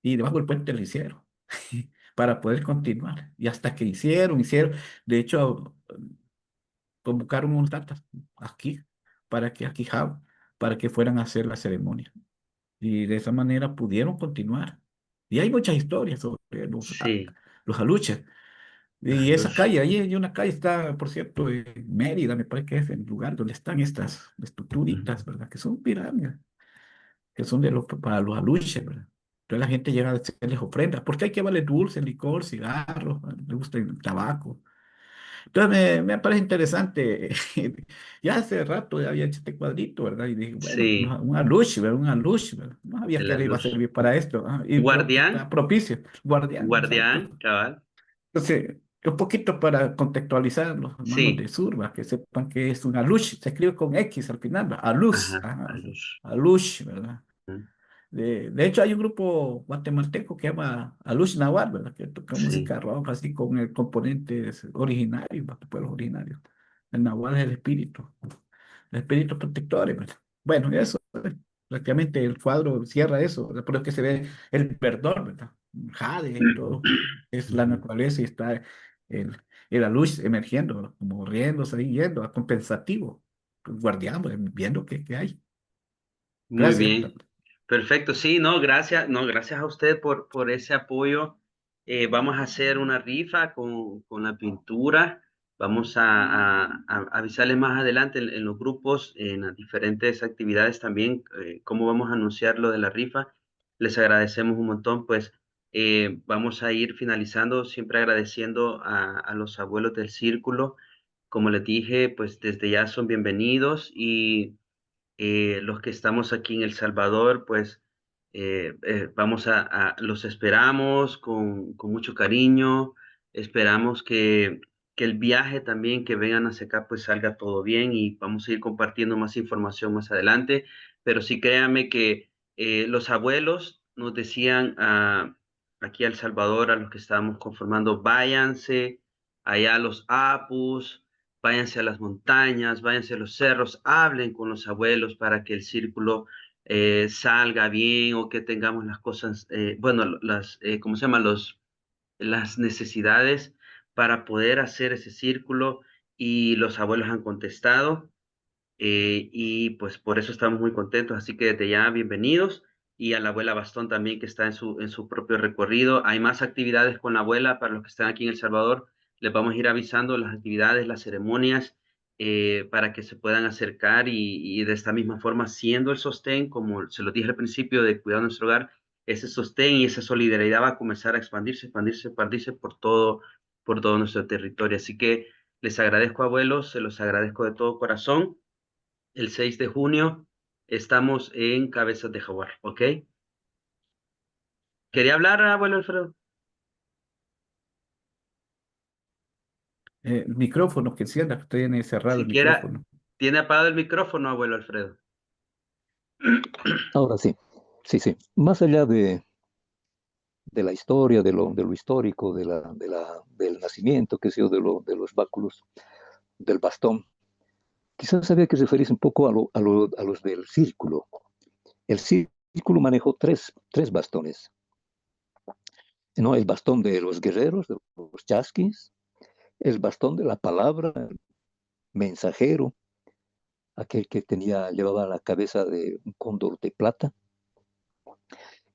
y debajo del puente lo hicieron para poder continuar. Y hasta que hicieron, de hecho, convocaron unos tatas aquí, para que fueran a hacer la ceremonia. Y de esa manera pudieron continuar. Y hay muchas historias sobre sí, los aluches. los Y esa luz, calle, ahí hay una calle, está, por cierto, en Mérida, me parece que es el lugar donde están estas ujú, estructuritas, ¿verdad? Que son pirámides, que son para los aluches, ¿verdad? Entonces la gente llega a hacerles ofrendas, porque hay que llevarles dulce, licor, cigarros, le gusta el tabaco. Entonces me parece interesante. Ya hace rato ya había hecho este cuadrito, ¿verdad? Y dije, bueno, sí, una luz, ¿verdad? Una luz, ¿verdad? No sabía de que la le iba a luz. servir para esto. Y creo que está Guardián, propicio. Guardián, exacto. guardián, cabal. Entonces, un poquito para contextualizar a los hermanos Sí, de Surba, que sepan que es una luz, se escribe con X al final, ¿verdad? A luz, ajá, ajá, la luz. a luz, ¿verdad? Ujú, De hecho, hay un grupo guatemalteco que llama Alush Nahual, ¿verdad? Que toca sí, música rock así con el componentes originarios, ¿verdad? Pueblos originarios. El Nahual es el espíritu protector, ¿verdad? Bueno, eso, prácticamente el cuadro cierra eso, ¿verdad? Por eso que se ve el verdor, ¿verdad? Jade y todo. Es la ujú. naturaleza y está el, el Alush emergiendo, ¿verdad? Como riéndose ahí, yendo, compensativo, guardián, ¿verdad? Viendo qué hay. Muy Gracias. bien. Perfecto. Sí, no, gracias, no, gracias a usted por ese apoyo. Vamos a hacer una rifa con la pintura. Vamos a avisarles más adelante en los grupos, en las diferentes actividades también, cómo vamos a anunciar lo de la rifa. Les agradecemos un montón, pues vamos a ir finalizando, siempre agradeciendo a los abuelos del círculo. Como les dije, pues desde ya son bienvenidos y los que estamos aquí en El Salvador, pues vamos los esperamos con mucho cariño, esperamos que el viaje también que vengan hacia acá pues salga todo bien y vamos a ir compartiendo más información más adelante, pero sí créanme que los abuelos nos decían aquí a El Salvador, a los que estábamos conformando, váyanse allá a los Apus, váyanse a las montañas, váyanse a los cerros, hablen con los abuelos para que el círculo salga bien o que tengamos las cosas, bueno, ¿cómo se llama? Las necesidades para poder hacer ese círculo y los abuelos han contestado. Y pues por eso estamos muy contentos. Así que desde ya, bienvenidos. Y a la abuela Bastón también, que está en su propio recorrido. Hay más actividades con la abuela para los que están aquí en El Salvador. Les vamos a ir avisando las actividades, las ceremonias, para que se puedan acercar y de esta misma forma, siendo el sostén, como se lo dije al principio, de cuidar nuestro hogar, ese sostén y esa solidaridad va a comenzar a expandirse, expandirse, expandirse por todo nuestro territorio. Así que les agradezco, abuelos, se los agradezco de todo corazón. El 6 de junio estamos en Cabezas de Jaguar, ¿ok? ¿Quería hablar, abuelo Alfredo? Micrófono que encienda, que tiene cerrado el Siquiera micrófono. tiene apagado el micrófono, abuelo Alfredo. Ahora sí, sí, sí. Más allá de la historia, de lo histórico, del nacimiento, que sé yo, de los báculos, del bastón, quizás había que referirse un poco a los del círculo. El círculo manejó tres bastones, ¿no? El bastón de los guerreros, de los chasquis, el bastón de la palabra, el mensajero, aquel que llevaba la cabeza de un cóndor de plata,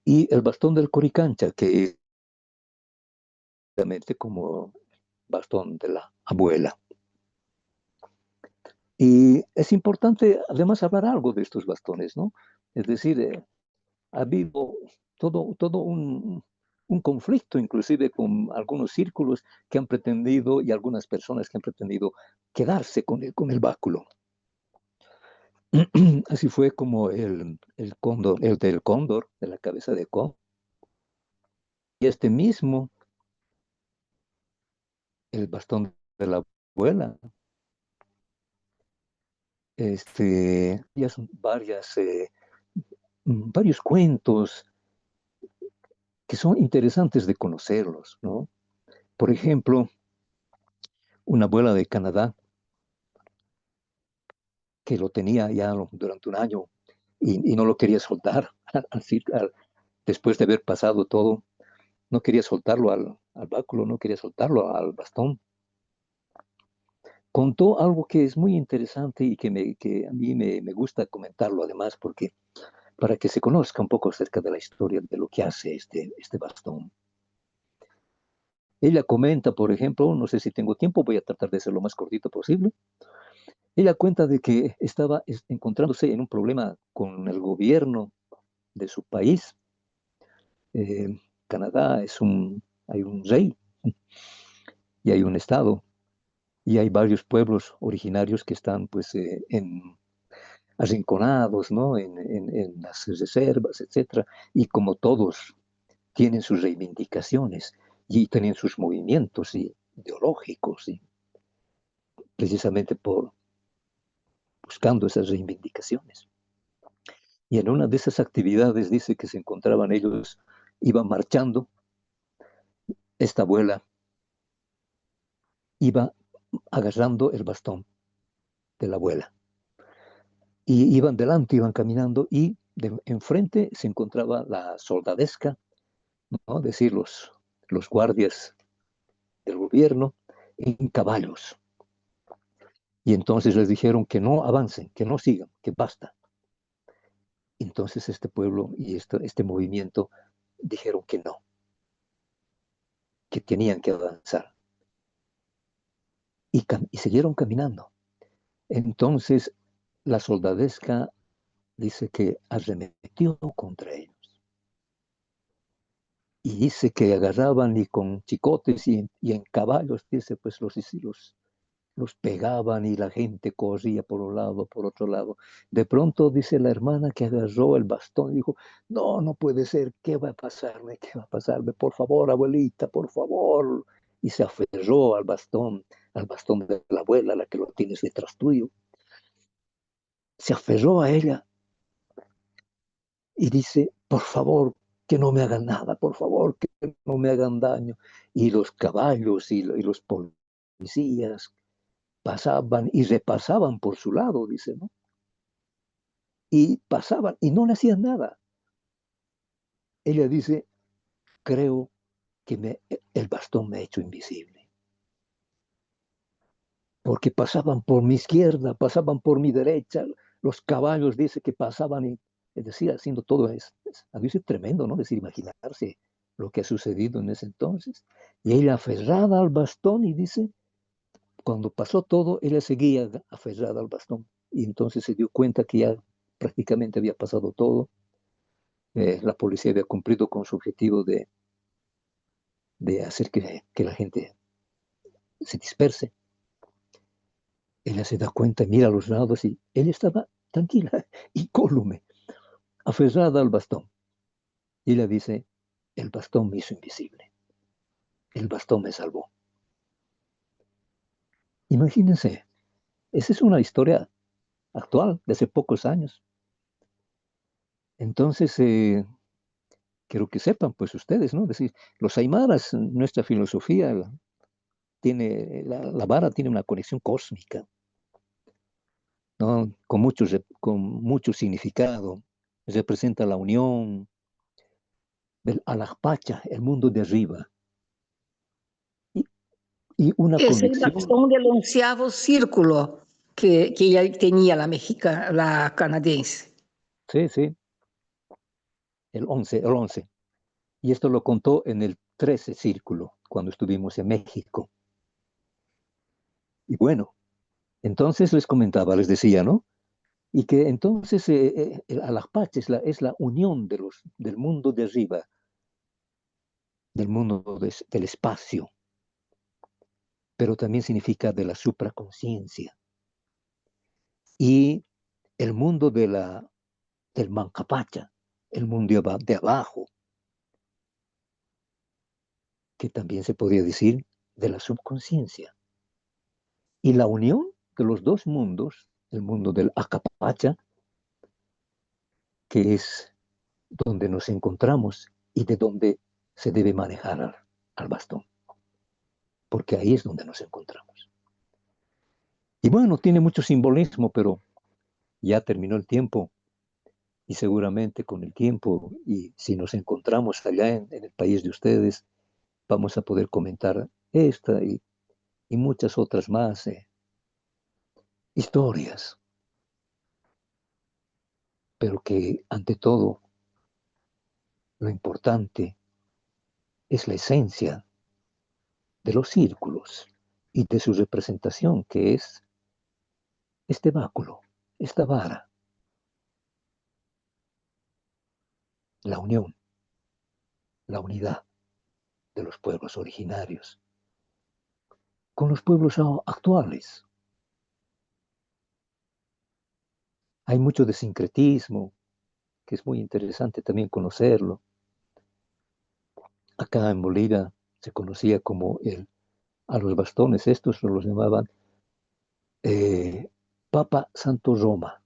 y el bastón del coricancha, que es realmente como bastón de la abuela. Y es importante además hablar algo de estos bastones, ¿no? Es decir, ha habido todo un conflicto, inclusive con algunos círculos que han pretendido y algunas personas que han pretendido quedarse con el báculo. Así fue como el cóndor, el del cóndor, de la cabeza de cóndor. Y este mismo, el bastón de la abuela, ya son varios cuentos que son interesantes de conocerlos, ¿no? Por ejemplo, una abuela de Canadá que lo tenía ya durante un año y no lo quería soltar, después de haber pasado todo, no quería soltarlo al báculo, no quería soltarlo al bastón. Contó algo que es muy interesante y que a mí me gusta comentarlo además, porque para que se conozca un poco acerca de la historia de lo que hace este bastón. Ella comenta, por ejemplo, no sé si tengo tiempo, voy a tratar de ser lo más cortito posible. Ella cuenta de que estaba encontrándose en un problema con el gobierno de su país. Canadá hay un rey y hay un estado y hay varios pueblos originarios que están pues arrinconados, ¿no? En las reservas, etcétera. Y como todos tienen sus reivindicaciones y tienen sus movimientos ideológicos, y precisamente por buscando esas reivindicaciones. Y en una de esas actividades dice que se encontraban ellos, iban marchando, esta abuela iba agarrando el bastón de la abuela. Y iban delante, iban caminando y enfrente se encontraba la soldadesca, ¿no? Es decir, los guardias del gobierno en caballos. Y entonces les dijeron que no avancen, que no sigan, que basta. Entonces este pueblo y este movimiento dijeron que no, que tenían que avanzar. Y siguieron caminando. Entonces la soldadesca dice que arremetió contra ellos. Y dice que agarraban y con chicotes y en caballos, dice, pues los pegaban y la gente corría por un lado, por otro lado. De pronto dice la hermana que agarró el bastón y dijo, no, no puede ser, ¿qué va a pasarme? ¿Qué va a pasarme? Por favor, abuelita, por favor. Y se aferró al bastón de la abuela, la que lo tienes detrás tuyo. Se aferró a ella y dice, por favor, que no me hagan nada, por favor, que no me hagan daño. Y los caballos y los policías pasaban y repasaban por su lado, dice, ¿no? Y pasaban y no le hacían nada. Ella dice, creo que el bastón me ha hecho invisible. Porque pasaban por mi izquierda, pasaban por mi derecha, los caballos dice que pasaban, es decir, haciendo todo eso. A veces es tremendo, ¿no? Es decir, imaginarse lo que ha sucedido en ese entonces. Y ella aferrada al bastón y dice, cuando pasó todo, ella seguía aferrada al bastón. Y entonces se dio cuenta que ya prácticamente había pasado todo. La policía había cumplido con su objetivo de hacer que la gente se disperse. Ella se da cuenta, mira a los lados y ella estaba tranquila, incólume, aferrada al bastón. Y ella dice, el bastón me hizo invisible, el bastón me salvó. Imagínense, esa es una historia actual, de hace pocos años. Entonces, quiero que sepan, pues ustedes, ¿no? Es decir, los aymaras, nuestra filosofía, la vara tiene una conexión cósmica. ¿no? Con mucho significado. Representa la unión del Alajpacha, el mundo de arriba, y, y una Es el conexión. bastón del 11º círculo que ella tenía la canadiense. Sí, sí, el 11. Y esto lo contó en el 13 círculo, cuando estuvimos en México. Y bueno, entonces les comentaba, les decía, ¿no? Y que entonces el Alajpacha es la unión del mundo de arriba, del mundo del espacio, pero también significa de la supraconciencia. Y el mundo del Mancapacha, el mundo de abajo, que también se podría decir de la subconsciencia. Y la unión de los dos mundos, el mundo del Acapacha, que es donde nos encontramos y de donde se debe manejar al bastón, porque ahí es donde nos encontramos. Y bueno, tiene mucho simbolismo, pero ya terminó el tiempo y seguramente con el tiempo y si nos encontramos allá en el país de ustedes, vamos a poder comentar esta y muchas otras más historias, pero que ante todo lo importante es la esencia de los círculos y de su representación, que es este báculo, esta vara, la unión, la unidad de los pueblos originarios con los pueblos actuales. Hay mucho de sincretismo, que es muy interesante también conocerlo. Acá en Bolivia se conocía como a los bastones, estos los llamaban Papa Santo Roma.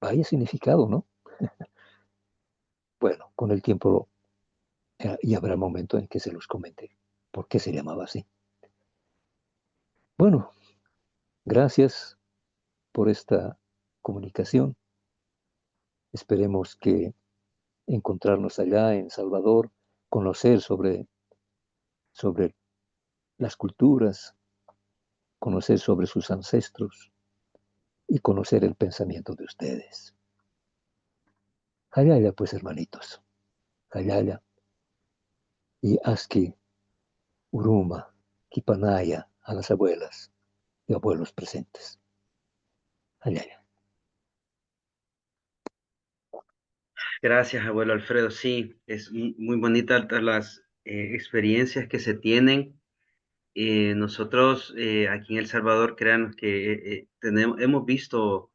Vaya significado, ¿no? Bueno, con el tiempo y habrá momento en que se los comente por qué se llamaba así. Bueno, gracias por esta comunicación. Esperemos que encontrarnos allá en Salvador, conocer sobre las culturas, conocer sobre sus ancestros y conocer el pensamiento de ustedes. Hayaya, pues, hermanitos. Hayaya y Aski, Uruma, Kipanaya, a las abuelas y abuelos presentes. Hayaya. Gracias, abuelo Alfredo. Sí, es muy bonita todas las experiencias que se tienen. Nosotros aquí en El Salvador, créanos que hemos visto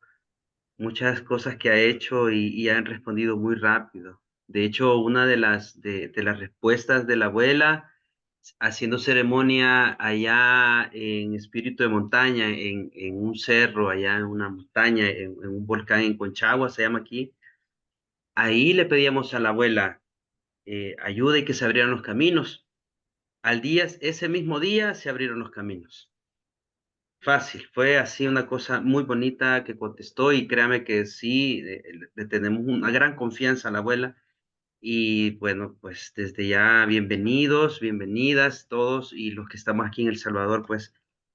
muchas cosas que ha hecho y han respondido muy rápido. De hecho, una de las respuestas de la abuela, haciendo ceremonia allá en Espíritu de Montaña, en un cerro, allá en una montaña, en un volcán en Conchagua, se llama aquí, ahí le pedíamos a la abuela ayuda y que se abrieran los caminos. Ese mismo día se abrieron los caminos. Fácil, fue así una cosa muy bonita que contestó y créame que sí, le tenemos una gran confianza a la abuela y bueno, pues desde ya bienvenidos, bienvenidas todos y los que estamos aquí en El Salvador, pues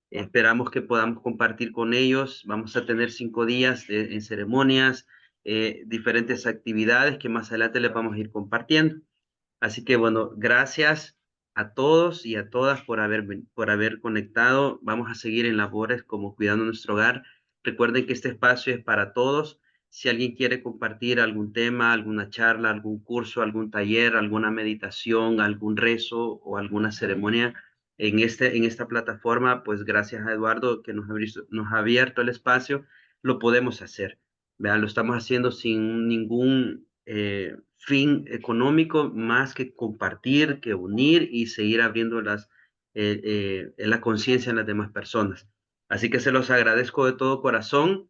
esperamos que podamos compartir con ellos. Vamos a tener 5 días en ceremonias, diferentes actividades que más adelante les vamos a ir compartiendo. Así que bueno, gracias a todos y a todas por haber conectado. Vamos a seguir en labores como cuidando nuestro hogar. Recuerden que este espacio es para todos. Si alguien quiere compartir algún tema, alguna charla, algún curso, algún taller, alguna meditación, algún rezo o alguna ceremonia en esta plataforma, pues gracias a Eduardo que nos ha abierto el espacio, lo podemos hacer. Vean, lo estamos haciendo sin ningún fin económico más que compartir, que unir y seguir abriendo la conciencia en las demás personas. Así que se los agradezco de todo corazón